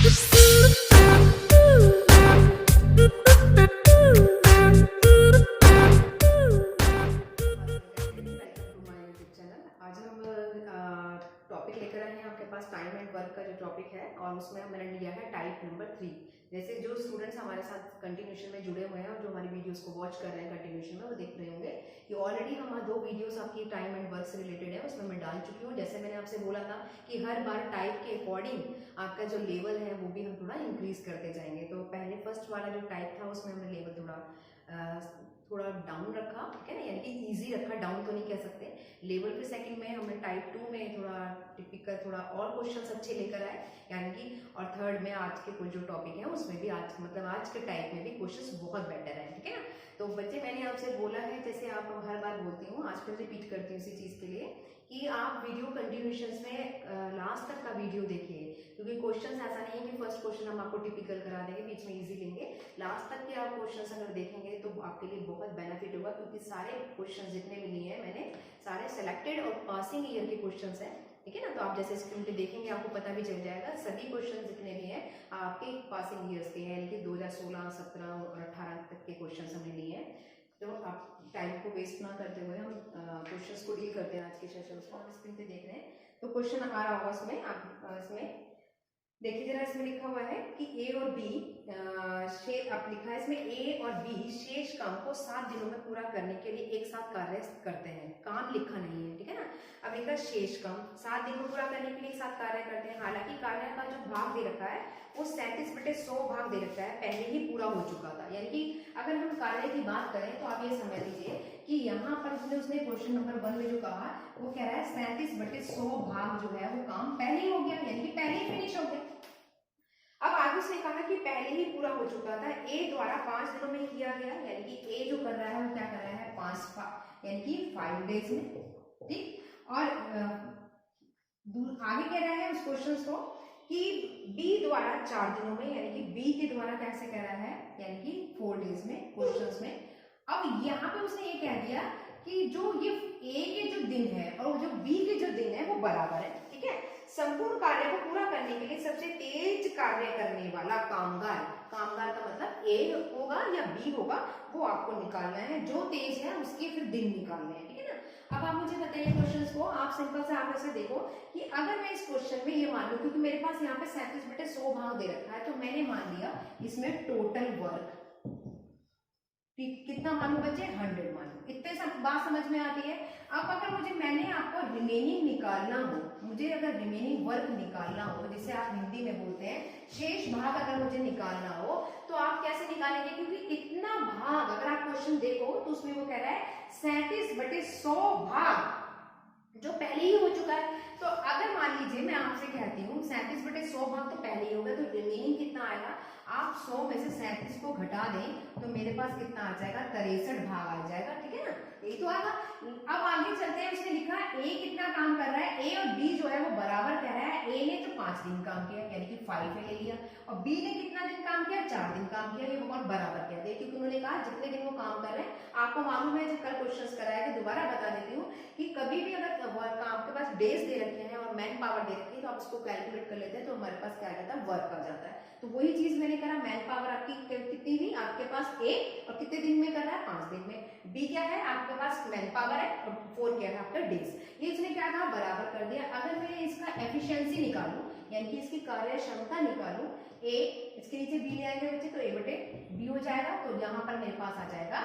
आज हम टॉपिक लेकर आए हैं आपके पास टाइम एंड वर्क का जो टॉपिक है, और उसमें मैंने लिया है टाइप नंबर 3। जैसे जो स्टूडेंट्स हमारे साथ कंटिन्यूशन में जुड़े हुए हैं और जो हमारी वीडियोस को वॉच कर रहे हैं कंटिन्यूशन में, वो देख रहे होंगे कि ऑलरेडी हम 2 वीडियोस आपकी टाइम एंड वर्क से रिलेटेड है उसमें मैं डाल चुकी हूँ। जैसे मैंने आपसे बोला था कि हर बार टाइप के अकॉर्डिंग आपका जो लेवल है वो भी हम थोड़ा इंक्रीज करते जाएंगे। तो पहले फर्स्ट वाला जो टाइप था उसमें हमने लेवल थोड़ा डाउन रखा, ठीक है ना, यानी कि इजी रखा, डाउन तो नहीं कह सकते। लेवल पे सेकंड में हमने टाइप 2 में थोड़ा टिपिकल थोड़ा और क्वेश्चंस अच्छे लेकर आए, यानी कि, और थर्ड में आज के कुछ जो टॉपिक है उसमें भी आज के टाइप में भी क्वेश्चंस बहुत बेटर है, ठीक है ना। तो बच्चे, मैंने आपसे बोला है, जैसे आप हर बार बोलती हूँ, आज फिर रिपीट करती हूँ इसी चीज के लिए, कि आप वीडियो कंटिन्यूशन में लास्ट तक का वीडियो देखिए, क्योंकि क्वेश्चन ऐसा नहीं है कि फर्स्ट क्वेश्चन हम आपको टिपिकल करा देंगे, बीच में इजी लेंगे। लास्ट तक के आप क्वेश्चन अगर देखेंगे तो आपके लिए बहुत बेनिफिट होगा, क्योंकि सारे क्वेश्चन जितने भी लिए हैं मैंने, सारे सिलेक्टेड और पासिंग ईयर के क्वेश्चन हैं, ठीक है ना। तो आप जैसे स्क्रीन पे देखेंगे आपको पता भी चल जाएगा, सभी क्वेश्चन जितने भी हैं आपके पासिंग ईयर्स के हैं, यानी कि 2016, 17 और 18 तक के क्वेश्चन हमने लिए हैं। तो आप टाइम को वेस्ट ना करते हुए हम क्वेश्चंस को डील करते हैं आज के सेशन को। आप स्क्रीन पे देख रहे हैं तो क्वेश्चन आ रहा होगा उसमें, आप इसमें देखिए जरा, इसमें लिखा हुआ है कि ए और बी, आप लिखा है इसमें ए और बी शेष काम को 7 दिनों में पूरा करने के लिए एक साथ कार्य करते हैं। काम लिखा नहीं है, ठीक है ना। अब लिखा शेष काम 7 दिन में पूरा करने के लिए एक साथ कार्य करते हैं। हालांकि कार्य का जो भाग दे रखा है वो 37/100 भाग दे रखा है, पहले ही पूरा हो चुका था। यानी कि अगर हम कार्य की बात करें तो आप ये समझ लीजिए कि यहाँ पर उसने क्वेश्चन नंबर 1 में जो कहा वो कह रहा है 37/100 भाग जो है वो काम पहले ही हो गया, यानी कि पहले ही फिनिश हो गया। अब आगे उसने कहा कि पहले ही पूरा हो चुका था, ए द्वारा 5 दिनों में किया गया, यानी कि ए जो कर रहा है वो क्या कर रहा है, 5 यानी कि 5 डेज में, ठीक। और आगे कह रहा है उस क्वेश्चन को कि बी द्वारा 4 दिनों में, यानी कि बी के द्वारा कैसे कह रहा है, यानी कि 4 डेज में क्वेश्चंस में। अब यहाँ पे उसने ये कह दिया कि जो ये ए के जो दिन है और जो बी के जो दिन है वो बराबर है, ठीक है। संपूर्ण कार्य को पूरा करने के लिए सबसे तेज कार्य करने वाला कामगार, कामगार का मतलब ए होगा या बी होगा, वो आपको निकालना है। जो तेज है उसके फिर दिन निकालने हैं, ठीक है ना। अब आप मुझे बताइए क्वेश्चंस को, आप सिंपल से आप ऐसे देखो कि अगर मैं इस क्वेश्चन में ये मान लूं, क्योंकि मेरे पास यहाँ पे 37/100 भाग दे रखा है, तो मैंने मान लिया इसमें टोटल वर्क कितना मान लो बच्चे, 100 मान लो। इतने सब बात समझ में आती है। अब अगर मैंने आपको रिमेनिंग निकालना हो, मुझे अगर रिमेनिंग वर्क निकालना हो, जिसे आप हिंदी में बोलते हैं शेष भाग, अगर मुझे निकालना हो तो आप कैसे निकालेंगे, क्योंकि इतना भाग अगर आप क्वेश्चन देखो तो उसमें वो कह रहा है 37/100 भाग जो पहले ही हो चुका है। तो अगर मान लीजिए मैं आपसे कहती हूँ 37/100 भाग तो पहले ही होगा, तो रिमेनिंग कितना आएगा, आप 100 में से 37 को घटा दें तो मेरे पास कितना आ जाएगा, 63 भाग आ जाएगा, ठीक है ना। यही तो आएगा। अब आगे चलते हैं, उसने लिखा ए कितना काम कर रहा है, ए और बी जो है वो बराबर कह रहा है। ए ने तो 5 दिन काम किया, यानी कि 5 ले लिया, और बी ने कितना दिन काम किया, 4 दिन काम किया, ये बहुत बराबर कहते हैं, क्योंकि उन्होंने कहा जितने दिन वो काम कर रहे हैं। आपको मालूम है जब कल क्वेश्चन कराया था, दोबारा बता देती हूँ कि कभी भी अगर आपके पास डेज दे रखे हैं और मैन पावर दे रखी है तो आप इसको कैलकुलेट कर लेते हैं, तो हमारे पास क्या आ जाता है, वर्क आ जाता है। तो वही चीज मैंने करा, मैन पावर आपकी कितनी थी, आपके पास ए, और कितने दिन में कर रहा है, 5 दिन में। बी क्या है, आपके पास मैन पावर है, और 4 क्या है आपका डेज। ये उसने क्या कहा, बराबर कर दिया। अगर मैं इसका एफिशिएंसी निकालूं, यानी कि इसकी कार्य क्षमता निकालूं, ए इसके नीचे बी ले आएंगे बच्चे, तो ए बटे बी हो जाएगा। तो यहाँ पर मेरे पास आ जाएगा,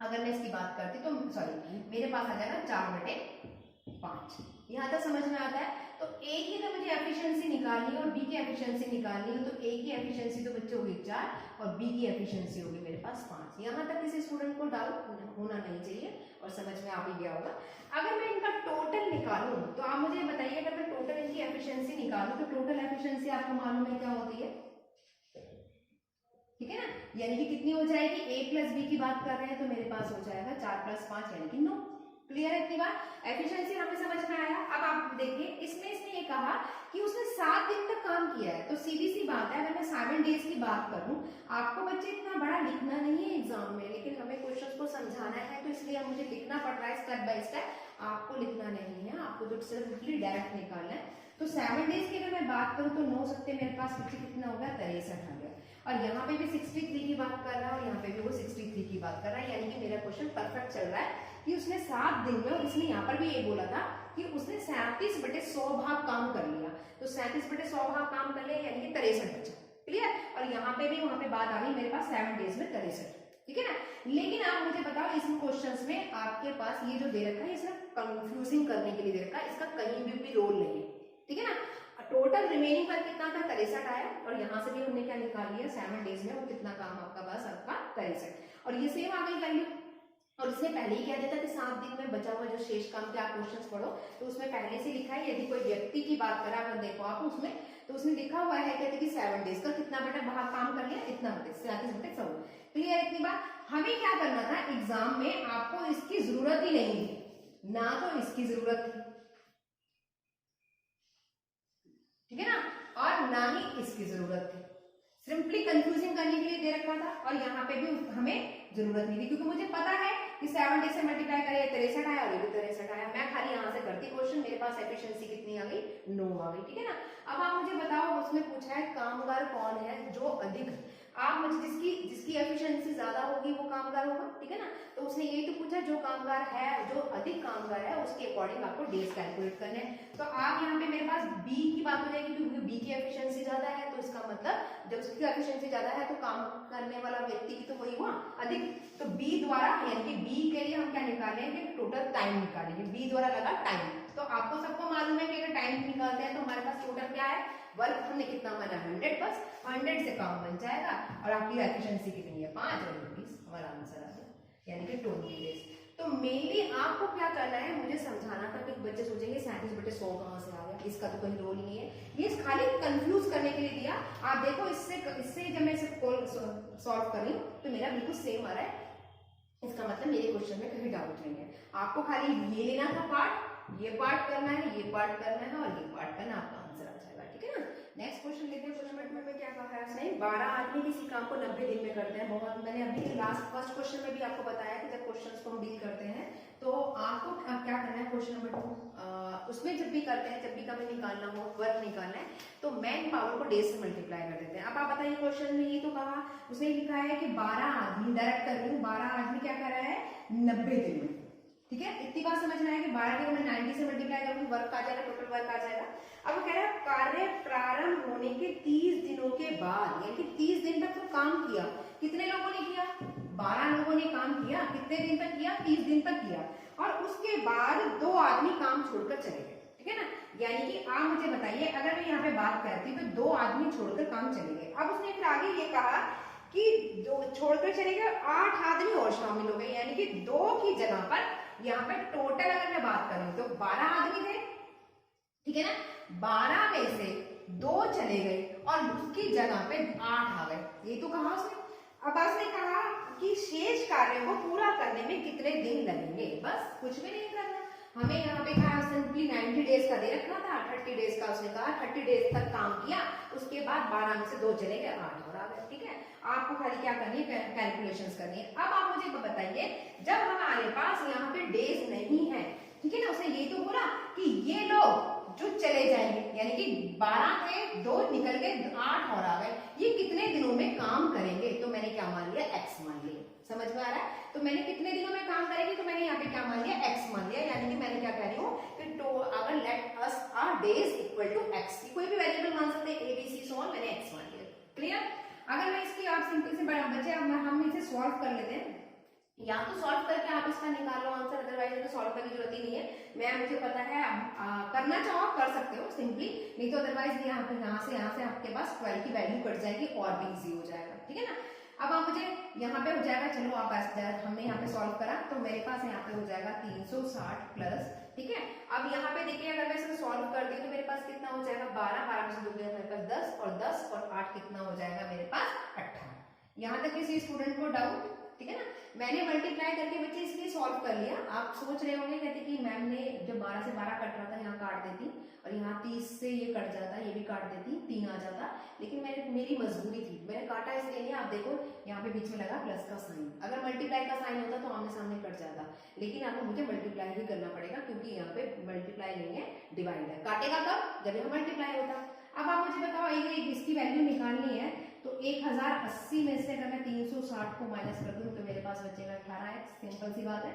अगर मैं इसकी बात करती तो सॉरी, मेरे पास आ जाएगा 4/5। यहाँ तक समझ में आता है। तो ए की तो मुझे एफिशिएंसी निकालनी है और बी की एफिशिएंसी निकालनी है, तो ए की एफिशिएंसी तो बच्चे होगी 4 और बी की एफिशिएंसी होगी मेरे पास 5। यहाँ तक किसी स्टूडेंट को डाउट होना नहीं चाहिए और समझ में आ भी गया होगा। अगर मैं इनका टोटल निकालूं तो आप मुझे बताइए, अगर मैं टोटल इनकी एफिशिएंसी निकालूं तो टोटल एफिशिएंसी आपको मालूम है क्या होती है, ठीक है ना। यानी कि कितनी हो जाएगी, a प्लस बी की बात कर रहे हैं तो मेरे पास हो जाएगा 4 + 5 यानी कि 9। क्लियर है इतनी बात, एफिशिएंसी हमें समझ में आया। अब आप देखिए इसमें इसने ये कहा कि उसने 7 दिन तक काम किया है, तो सीधी सी बात है, अगर मैं 7 डेज की बात करूं, आपको बच्चे इतना बड़ा लिखना नहीं है एग्जाम में, लेकिन हमें क्वेश्चंस को समझाना है, तो इसलिए मुझे लिखना पड़ रहा है स्टेप बाय स्टेप। आपको लिखना नहीं है, आपको तो सिर्फ डायरेक्ट निकालना है। तो 7 डेज की अगर मैं बात करूं तो 9 सकते मेरे पास बच्चे कितना होगा 63 आ गया, और यहाँ पे भी 63 की बात कर रहा है और यहाँ पे भी वो 63 की बात कर रहा है, यानी कि मेरा क्वेश्चन परफेक्ट चल रहा है कि उसने 7 दिन में, और इसने यहाँ पर भी ये बोला था कि उसने 37/100 भाग काम कर लिया, तो 37/100 भाग काम कर लिया यानी कि 63 बचा, क्लियर। और यहाँ पे भी वहां पे बात आ गई मेरे पास 7 डेज में 63, ठीक है ना। लेकिन आप मुझे बताओ इस क्वेश्चंस में आपके पास ये जो दे रखा है, इसमें कंफ्यूजिंग करने के लिए दे रखा है, इसका कहीं भी रोल नहीं है, ठीक है ना। टोटल रिमेनिंग वर्क कितना था 63 आया, और यहाँ से भी हमने क्या निकाल लिया 7 डेज में वो कितना काम आपका पास आपका 63, और ये सेम आ गई वैल्यू। और इसने पहले ही कह दिया था कि 7 दिन में बचा हुआ जो शेष काम के आप क्वेश्चंस पढ़ो, तो उसमें पहले से लिखा है, यदि कोई व्यक्ति की बात करा अगर देखो आप उसमें, तो उसने लिखा हुआ है कहते कि 7 डेज का कितना बेटा भाग काम कर लिया, इतना बटे 37/100, क्लियर। इतनी बात। हमें क्या करना था एग्जाम में, आपको इसकी जरूरत ही नहीं थी, ना तो इसकी जरूरत थी, ठीक है ना, और ना ही इसकी जरूरत थी, सिंपली कंफ्यूजिंग करने के लिए दे रखा था, और यहाँ पे भी हमें जरूरत नहीं थी, क्योंकि मुझे पता है कि 7 डे से मल्टीप्लाई करें 63 आया और ये भी 63 आया, मैं खाली यहाँ से करती क्वेश्चन, मेरे पास एफिशिएंसी कितनी आ गई 9 आ गई, ठीक है ना। अब आप मुझे बताओ, उसने पूछा है कामगार कौन है जो अधिक, आप मुझे जिसकी एफिशिएंसी ज्यादा होगी वो कामगार होगा, ठीक है ना। तो उसने यही तो पूछा, जो कामगार है, जो अधिक कामगार है उसके अकॉर्डिंग आपको डेज कैलकुलेट करने हैं। तो आप यहाँ पे मेरे पास बी की बात हो जाएगी, क्योंकि बी की एफिशिएंसी ज्यादा है, तो इसका मतलब जब उसकी एफिशिएंसी ज्यादा है तो काम करने वाला व्यक्ति की तो वही हुआ अधिक, तो बी द्वारा, यानी कि बी के लिए हम क्या निकालेंगे टोटल टाइम निकालेंगे, बी द्वारा लगा टाइम। तो आपको सबको मालूम है कि अगर टाइम निकालते हैं तो हमारे पास टोटल क्या है, वर्क हमने कितना माना 100, बस 100 से काम बन जाएगा, और आपकी एफिशिएंसी कितनी है 5 और 20, हमारा आंसर आ गया, यानी कि 20 डेज। तो मेनली आपको क्या करना है, मुझे समझाना था कि बच्चे सोचेंगे 37/100 कहां से आ गया, इसका तो कोई रोल ही नहीं है, ये खाली कंफ्यूज करने के लिए दिया। आप देखो इससे जब मैं इसे सॉल्व कर रही हूँ तो मेरा बिल्कुल सेम आ रहा है, इसका मतलब मेरे क्वेश्चन में कहीं डाउट नहीं है। आपको खाली ये लेना था पार्ट, ये पार्ट करना है, ये पार्ट करना है, और ये पार्ट करना, आपका आंसर आ जाएगा, ठीक है ना। नेक्स्ट क्वेश्चन लेते हैं। क्वेश्चन नंबर में क्या कहा है उसने, 12 आदमी किसी काम को 90 दिन में करते हैं। बहुत मैंने अभी लास्ट फर्स्ट क्वेश्चन में भी आपको बताया कि जब क्वेश्चंस को हम डील करते हैं तो आपको क्या करना है, क्वेश्चन नंबर 2 उसमें जब भी करते हैं, जब भी कभी निकालना हो, वर्क निकालना है, तो मैन पावर को डेज से मल्टीप्लाई कर देते हैं। अब आप बताइए क्वेश्चन में ये तो कहा, उसने लिखा है कि 12 आदमी, डायरेक्ट कर रही हूँ, 12 आदमी क्या कर रहा है 90 दिन में, ठीक है। इतनी बात समझ में आया कि 12 को मैं 90 से मल्टीप्लाई करूंगी, वर्क आ जाएगा, टोटल वर्क आ जाएगा। अब वो कह रहा है कार्य प्रारंभ होने के 30 दिनों के बाद, यानी कि 30 दिन तक तो काम किया, कितने लोगों ने किया 12 लोगों ने काम किया, कितने दिन तक किया 30 दिन तक किया, और उसके बाद 2 आदमी काम छोड़कर चले गए, ठीक है ना। यानी कि आप मुझे बताइए, अगर मैं यहाँ पे बात करती तो 2 आदमी छोड़कर काम चले गए। अब उसने फिर आगे ये कहा कि 2 छोड़कर चले गए, 8 आदमी और शामिल हो गए, यानी कि 2 की जगह पर यहाँ पे टोटल अगर मैं बात करूं तो 12 आदमी थे, ठीक है ना, 12 में से 2 चले गए और उसकी जगह पे 8 आ गए, ये तो कहा उसने। अब उसने कहा कि शेष कार्य को पूरा करने में कितने दिन लगेंगे, बस कुछ भी नहीं करना, हमें यहाँ पे कहा सिंपली 90 डेज का दे रखा था, 30 डेज का उसने कहा 30 डेज तक काम किया, उसके बाद 12 में से 2 चले गए, 8 और आ गए, ठीक है। आपको खाली क्या करनी है, कैलकुलेशंस करनी है। अब आप मुझे बताइए, जब हमारे पास यहाँ पे डेज नहीं है, ठीक है ना, उसने ये तो बोला कि ये लोग जो चले जाएंगे, यानी कि 12 थे 2 निकल गए 8 और आ गए, ये कितने दिनों में काम करेंगे, तो मैंने क्या मान लिया x मान लिया, समझ में आ रहा है। तो मैंने कितने दिनों में काम करेंगे, तो मैंने यहाँ पे क्या मान लिया x मान लिया, यानी कि मैंने क्या कह रही हूँ कि तो अगर let us R days equal to x, कोई भी वेरिएबल मान सकते हैं ABC सो ऑन, मैंने x मान लिया, क्लियर। अगर मैं इसकी आप सिंपल से बच्चे हम इसे सॉल्व कर लेते हैं, या तो सॉल्व करके आप इसका निकाल लो आंसर, अदरवाइज तो सॉल्व करने की जरूरत ही नहीं है। मैं मुझे पता है करना चाहो आप कर सकते हो सिंपली, नहीं तो अदरवाइज यहाँ से आपके पास 12 की वैल्यू कट जाएगी और भी इजी हो जाएगा, ठीक है ना। अब आप मुझे यहाँ पे हो जाएगा, चलो आप हमने यहाँ पे सॉल्व करा तो मेरे पास यहाँ पे हो जाएगा 360 प्लस, ठीक है। अब यहाँ पे देखिए, अगर मैं इसको सॉल्व कर दी तो मेरे पास कितना हो जाएगा 12 में से 2 मेरे पास 10 और 8 कितना हो जाएगा मेरे पास 18। यहाँ तक किसी स्टूडेंट को डाउट, ठीक है ना। मैंने मल्टीप्लाई करके बच्चे इसलिए सॉल्व कर लिया, आप सोच रहे होंगे कहते कि मैम ने जब 12 से 12 कट रहा था यहाँ काट देती, और यहाँ 30 से ये कट जाता, ये भी काट काट देती 3 आ जाता, लेकिन मेरी मजबूरी थी, मैंने काटा इसलिए नहीं, आप देखो यहाँ पे बीच में लगा प्लस का साइन, अगर मल्टीप्लाई का साइन होता तो आमने सामने कट जाता, लेकिन आपको मुझे मल्टीप्लाई ही करना पड़ेगा क्योंकि यहाँ पे मल्टीप्लाई नहीं है, डिवाइड है। काटेगा कब? जब यहाँ मल्टीप्लाई होता। अब आप मुझे बताओ एक इसकी वैल्यू निकालनी है, तो 1080 में से अगर मैं 360 को माइनस कर दूं तो मेरे पास बचेगा 18x, सिंपल सी बात है।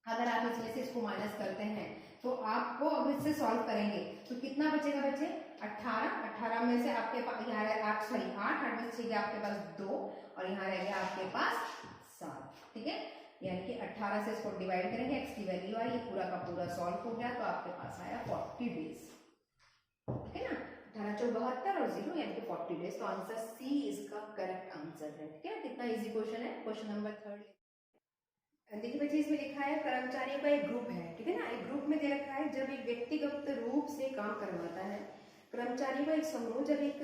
अगर आप इसमें से इसको माइनस करते हैं तो आपको अब इससे सॉल्व करेंगे तो कितना बचेगा बच्चे? 18 में से आपके पास यहाँ 8 में से आपके पास 2 और यहाँ रह गया आपके पास 7, ठीक है। यानी कि 18 से इसको डिवाइड करेंगे, x की वैल्यू आई, पूरा का पूरा सॉल्व हो गया, तो आपके पास आया 40 डेज, ठीक है ना। 18 चौक 72 और 0 यानी कि 40 डेज, तो आंसर सी इसका करेक्ट आंसर है, ठीक है। कितना इजी क्वेश्चन है। क्वेश्चन नंबर 3 देखिए बच्चे, इसमें लिखा है कर्मचारियों का एक ग्रुप है, ठीक है ना। एक ग्रुप में दे रखा है जब एक व्यक्तिगत रूप से काम करवाता है, कर्मचारियों का एक समूह जब एक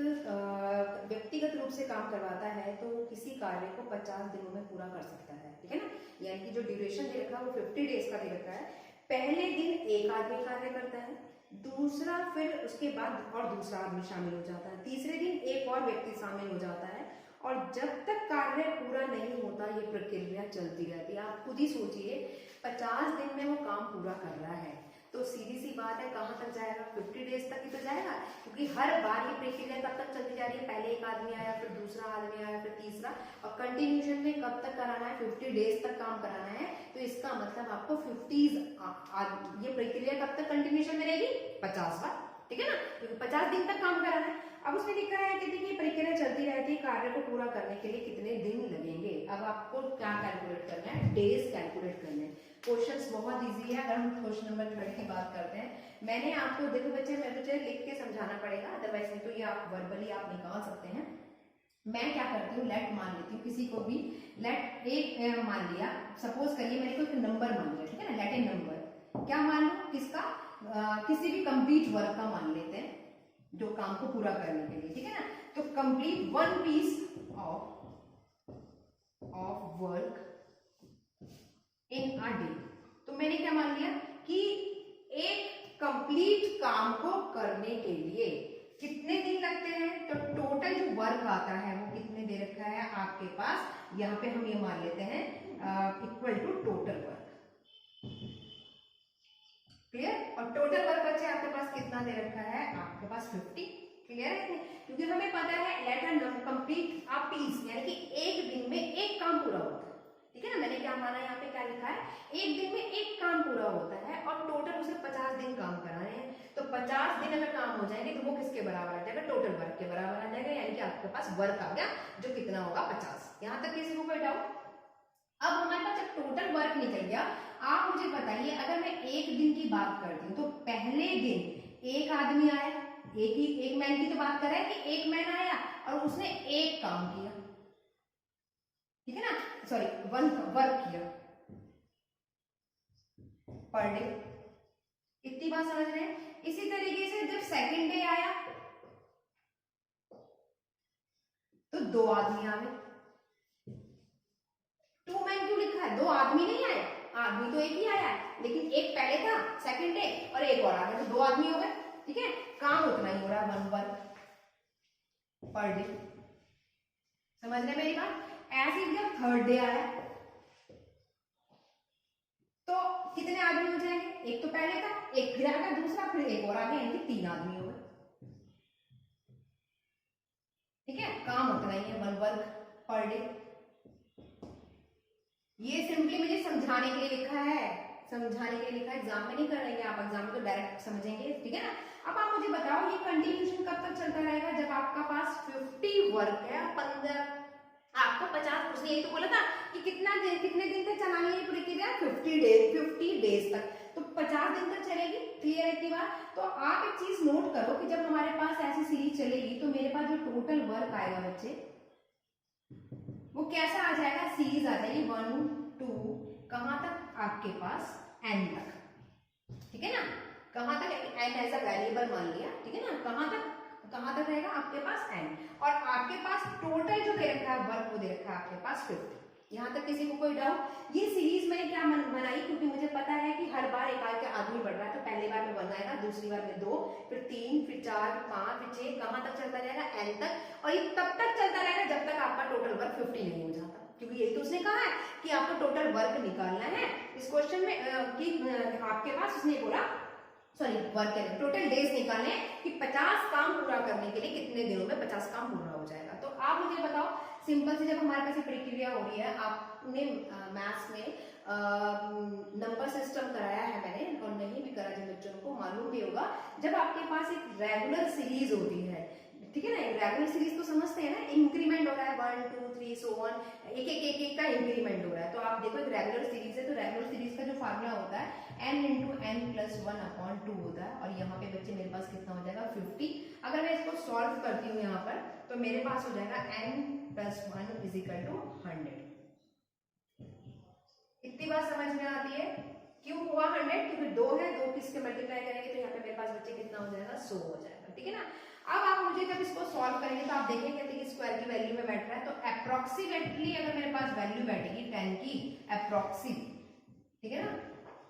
व्यक्तिगत रूप से काम करवाता है तो किसी कार्य को 50 दिनों में पूरा कर सकता है, ठीक है ना। यानी कि जो ड्यूरेशन दे रखा है वो 50 डेज का दे रखा है। पहले दिन एक आदमी कार्य करता है, दूसरा फिर उसके बाद और दूसरा आदमी शामिल हो जाता है, तीसरे दिन एक और व्यक्ति शामिल हो जाता है, और जब तक कार्य पूरा नहीं होता ये प्रक्रिया चलती रहती है। आप खुद ही सोचिए 50 दिन में वो काम पूरा कर रहा है, तो सीधी सी बात है कहाँ तक जाएगा? 50 डेज तक ही तो जाएगा, क्योंकि हर बार ये प्रक्रिया कब तक चलती जा रही है? पहले एक आदमी आया, फिर दूसरा आदमी आया, फिर तीसरा, और कंटिन्यूशन में कब तक कराना है? 50 डेज तक काम कराना है। तो इसका मतलब आपको 50 ये प्रक्रिया कब तक कंटिन्यूशन में रहेगी? 50 बार, ठीक है ना, क्योंकि 50 दिन तक काम कराना है। अब उसमें लिखा है कि देखिए प्रक्रिया चलती रहती है, कार्य को पूरा करने के लिए कितने दिन लगेंगे। अब आपको क्या कैलकुलेट करना है? डेज कैलकुलेट करने हैं। क्वेश्चंस बहुत इजी है। अगर हम क्वेश्चन नंबर 3 की बात करते हैं, मैंने आपको देखो बच्चे, मुझे लिख के समझाना पड़ेगा, अदरवाइज नहीं तो ये आप वर्बली आप निकाल सकते हैं। मैं क्या करती हूँ, लेट मान लेती हूँ, किसी को भी लेट एक मान लिया, सपोज करिए मेरे को एक नंबर मान लिया, ठीक है ना, लेट ए नंबर, क्या मान लो? किसका? किसी भी कंप्लीट वर्क का मान लेते हैं, जो काम को पूरा करने के लिए, ठीक है ना। तो complete one piece of work in a day, तो मैंने क्या मान लिया कि एक कंप्लीट काम को करने के लिए कितने दिन लगते हैं, तो टोटल जो वर्क आता है वो कितने दे रखा है आपके पास, यहाँ पे हम ये मान लेते हैं equal to total work, clear. और टोटल वर्क बच्चे आपके पास कितना दे रखा है? आपके पास 50, क्लियर है, क्योंकि हमें पता है let A complete a piece, यानी कि एक दिन में एक काम पूरा होता है, ठीक है ना। मैंने क्या माना, यहाँ पे क्या लिखा है? एक दिन में एक काम पूरा होता है और टोटल उसे 50 दिन काम कराने हैं, तो 50 दिन अगर काम हो जाएंगे तो वो किसके बराबर आ जाएगा? टोटल वर्क के बराबर आ जाएगा, यानी कि आपके पास वर्क आ गया जो कितना होगा? 50। यहाँ तक किसी को कोई डाउट? अब हमारे पास जब टोटल वर्क निकल गया, आप मुझे बताइए अगर मैं एक दिन की बात करती हूँ तो पहले दिन एक आदमी आया, एक मैन की तो बात कर रहे हैं कि एक मैन आया और उसने एक काम किया, ठीक है ना, सॉरी वन वर्क किया पर डे, इतनी बात समझ रहे हैं। इसी तरीके से जब सेकंड डे आया तो दो आदमी आ गए, टू मैन क्यों लिखा है? दो आदमी नहीं आए, आदमी तो एक ही आया है, लेकिन एक पहले था सेकंड डे और एक और आ गया, तो दो आदमी हो गए, ठीक है। काम उतना ही हो रहा है, वन वर्क पर डे, समझ रहे मेरी बात। ऐसे ही जब थर्ड डे आया तो कितने आदमी हो जाएंगे? एक तो पहले था, एक फिर आ गया दूसरा, फिर एक और आ गया, यानी 3 आदमी हो गए, ठीक है। काम उतना ही है, वन वर्क पर डे। ये सिंपली मुझे समझाने के लिए लिखा है, समझाने के लिए लिखा है, एग्जाम में नहीं कर रहे हैं आप, एग्जाम में तो डायरेक्ट समझेंगे, ठीक है ना। अब आप मुझे बताओ ये कंटिन्यूशन कब तक चलता रहेगा? जब आपका पास 50 वर्क है, 15 आपको 50, उसने यही तो बोला था कि कितने दिन तक चलानी है प्रक्रिया? 50 डेज तक, तो 50 दिन तक चलेगी, क्लियर है इतनी बात। तो आप एक चीज नोट करो कि जब हमारे पास ऐसी सीरीज चलेगी तो मेरे पास जो टोटल वर्क आएगा बच्चे वो कैसा आ जाएगा? सीरीज आ जाएगी 1 2 कहां तक? आपके पास n तक, ठीक है ना। कहां तक? n एज अ वेरिएबल मान लिया, ठीक है ना। कहां तक रहेगा आपके पास n, और आपके पास टोटल जो दे रखा है वर्क वो दे रखा है आपके पास 50, यहाँ तक किसी को कोई डाउट? ये सीरीज मैंने क्या बनाई, क्योंकि मुझे पता है कि हर बार एक आगे आदमी बढ़ रहा है, तो पहली बार में 1 आएगा, दूसरी बार में 2, फिर 3, फिर 4, फिर 5, फिर 6, कहाँ तक चलता जाएगा? n तक। और ये तब तक चलता रहेगा जब तक आपका टोटल वर्क 50 नहीं हो जाता, क्योंकि यही तो उसने कहा है कि आपको टोटल वर्क निकालना है इस क्वेश्चन में कि आपके पास उसने बोला वर्क है टोटल डेज निकालने कि 50 काम पूरा करने के लिए कितने दिनों में 50 काम पूरा हो जाएगा। तो आप मुझे बताओ, सिंपल से जब हमारे पास प्रक्रिया हो रही है, आपने मैथ्स में नंबर सिस्टम कराया है मैंने, और नहीं भी करा जिन बच्चों को मालूम भी होगा, जब आपके पास एक रेगुलर सीरीज होती है, ठीक है ना, रेगुलर सीरीज तो समझते हैं ना, इंक्रीमेंट हो रहा है 1 2 3 सो ऑन, एक का इंक्रीमेंट हो रहा है। तो आप देखो एक रेगुलर सीरीज है, तो रेगुलर सीरीज का जो फार्मूला होता है n इंटू n प्लस 1/2 होता है, और यहाँ पे बच्चे मेरे पास कितना हो जाएगा 50। अगर मैं इसको सॉल्व करती हूँ यहाँ पर, तो मेरे पास हो जाएगा n plus 1 is equal to 100। इतनी बात समझ में आती है? क्यों हुआ 100? क्योंकि 2 है, 2 किसके मल्टीप्लाई करेंगे तो यहाँ पे मेरे पास बच्चे कितना हो जाएगा 100 हो जाएगा, ठीक है ना। अब आप मुझे जब इसको सॉल्व करेंगे तो आप देखेंगे कि स्क्वायर की वैल्यू में बैठ रहा है, तो अप्रोक्सीमेटली अगर मेरे पास वैल्यू बैठेगी 10 की अप्रोक्सी, ठीक है ना,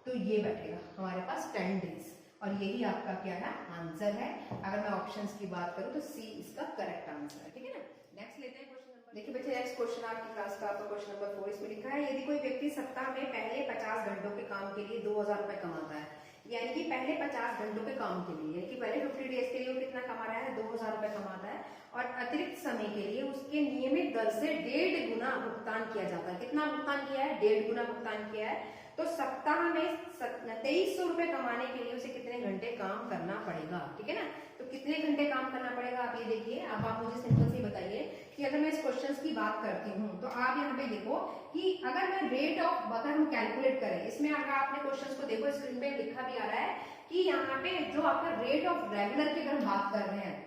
तो ये बैठेगा हमारे पास 10 डेज, और यही आपका क्या है आंसर है। अगर मैं ऑप्शंस की बात करूं तो सी इसका करेक्ट आंसर है, ठीक है ना। नेक्स्ट लेते हैं क्वेश्चन नंबर, देखिए बच्चे नेक्स्ट क्वेश्चन आपकी क्लास का आपका क्वेश्चन नंबर 4, इसमें लिखा है यदि कोई व्यक्ति सप्ताह में पहले 50 घंटों के काम के लिए 2000 रुपए कमाता है, यानी कि पहले 50 घंटों के काम के लिए, कि पहले 50 डेज के लिए वो कितना कमा रहा है 2000 रुपए कमाता है, और अतिरिक्त समय के लिए उसके नियमित दर से 1.5 गुना भुगतान किया जाता है। कितना भुगतान किया है? 1.5 गुना भुगतान किया है। तो सप्ताह में 2300 रुपए कमाने के लिए उसे कितने घंटे काम करना पड़ेगा, ठीक है ना। तो कितने घंटे काम करना पड़ेगा आप ये देखिए। अब आप मुझे सिंपल से बताइए कि अगर मैं इस क्वेश्चन की बात करती हूँ, तो आप यहाँ पे देखो कि अगर मैं रेट ऑफ, अगर हम कैलकुलेट करें, इसमें अगर आपने क्वेश्चन को देखो स्क्रीन पे लिखा भी आ रहा है कि यहाँ पे जो आपका रेट ऑफ रेगुलर की अगर हम बात कर रहे हैं,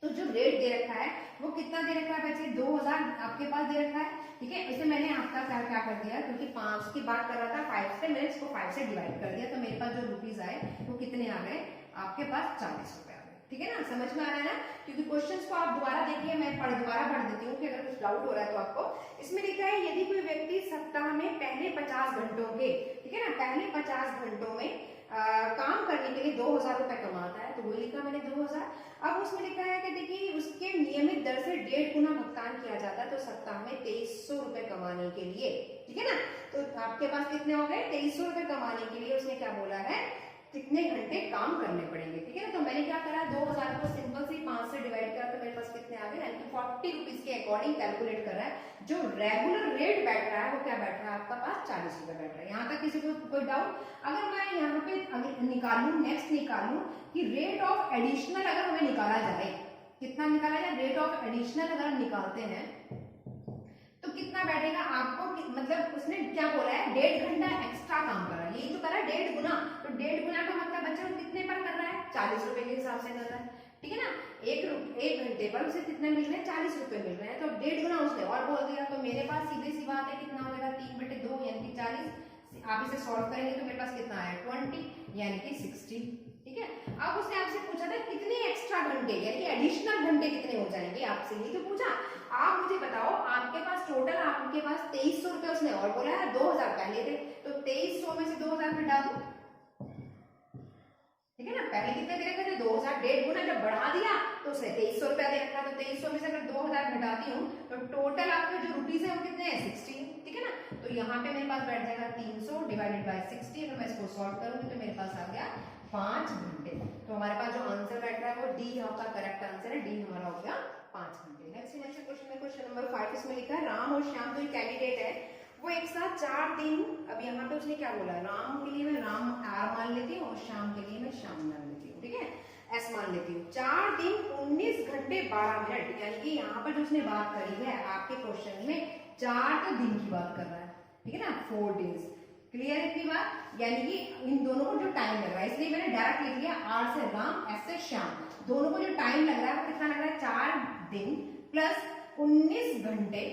तो जो रेट दे रखा है वो कितना दे रखा है बच्चे? 2000 आपके पास दे रखा है, ठीक है। इसे मैंने आपका क्या कर दिया, क्योंकि 5 की बात कर रहा था 5 से, मैंने इसको 5 से डिवाइड कर दिया, तो मेरे पास जो रुपीज आए वो कितने आ गए आपके पास? 40 रुपए आ गए, ठीक है ना। समझ में आ रहा है ना? क्योंकि क्वेश्चंस को आप दोबारा देखिए, मैं दोबारा पढ़ देती हूँ कि अगर कुछ डाउट हो रहा है तो आपको। इसमें लिखा है यदि कोई व्यक्ति सप्ताह में पहले 50 घंटों के, ठीक है ना, पहले 50 घंटों में काम करने के लिए 2000 रुपए कमाता है, तो वो लिखा मैंने 2000। अब उसमें लिखा है कि देखिए उसके नियमित दर से 1.5 गुना भुगतान किया जाता है, तो सप्ताह में 2300 रुपए कमाने के लिए, ठीक है ना। तो आपके पास कितने हो गए? 2300 रुपए कमाने के लिए उसने क्या बोला है, कितने घंटे काम करने पड़ेंगे, ठीक है ना। तो मैंने क्या करा, 2000 को सिंपल सी 5 से डिवाइड करा, तो मेरे पास कितने आ गए, यानी 40 रुपीज के अकॉर्डिंग कैलकुलेट कर रहा है। जो रेगुलर रेट बैठ रहा है वो क्या बैठ रहा है आपका पास? 40 रुपए बैठ रहा है। यहाँ तक किसी को कोई डाउट? अगर मैं यहाँ पे निकालू, नेक्स्ट निकालू कि रेट ऑफ एडिशनल अगर हमें निकाला जाए, कितना निकाला जाए? रेट ऑफ एडिशनल अगर हम निकालते हैं तो कितना बैठेगा आपको? मतलब उसने क्या बोला है, 1.5 घंटा एक्स्ट्रा काम कर रहा है, यही तो कर रहा है 1.5 गुना। तो 1.5 गुना का मतलब बच्चा कितने पर कर रहा है? 40 रुपए के हिसाब से कर रहा है, ठीक है ना। एक घंटे पर उसे कितने मिल रहे हैं? 40 रुपए मिल रहे हैं, तो 1.5 गुना उसने और बोल दिया। तो मेरे पास सीधी सी बात है, कितना हो जाएगा? 3/2 यानी कि 40। आप इसे सॉल्व करेंगे तो मेरे पास कितना आया? 20 यानी कि 60, ठीक है। अब उसने आपसे पूछा था कितने एक्स्ट्रा घंटे, यानी कि एडिशनल घंटे कितने हो जाएंगे, आपसे ही तो पूछा। आप मुझे बताओ, आपके पास टोटल आपके पास 2300 रुपए उसने और बोला है, 2000 पहले थे, तो 2300 में से 2000 घटा दो, ठीक है ना। पहले कितने दे रखे थे? 2000। 1.5 गुना जब बढ़ा दिया तो उसने 2300 रुपया दे रखा, तो 2300 में से अगर 2000 घटाती हूँ तो टोटल आपके जो रुपीज है वो कितने हैं? 60, ठीक है ना। तो यहाँ पे मेरे पास बैठ जाएगा 300 डिवाइडेड बाय 60। अगर मैं इसको सॉल्व करूंगी तो मेरे पास आ गया 5 घंटे। तो हमारे पास जो आंसर बैठ रहा है वो डी आपका करेक्ट आंसर है, डी हमारा हो गया 5 घंटे। नेक्स्ट क्वेश्चन में क्वेश्चन नंबर 5, इसमें लिखा है राम और श्याम जो कैंडिडेट है वो एक साथ 4 दिन, अब यहाँ पे उसने क्या बोला, राम के लिए मैं राम आर मान लेती हूँ और श्याम के लिए मैं श्याम मान लेती हूँ, ठीक है, एस मान लेती हूँ। 4 दिन 19 घंटे 12 मिनट, यानी कि यहाँ पर जो उसने बात करी है आपके क्वेश्चन में 4 तो दिन की बात कर रहा है, ठीक है ना, 4 डेज। क्लियर इतनी बात? यानी कि इन दोनों को जो टाइम लग रहा है, इसलिए मैंने डायरेक्ट लिख लिया आर से राम, एस से श्याम। दोनों को जो टाइम लग रहा है वो कितना लग रहा है? 4 दिन प्लस 19 घंटे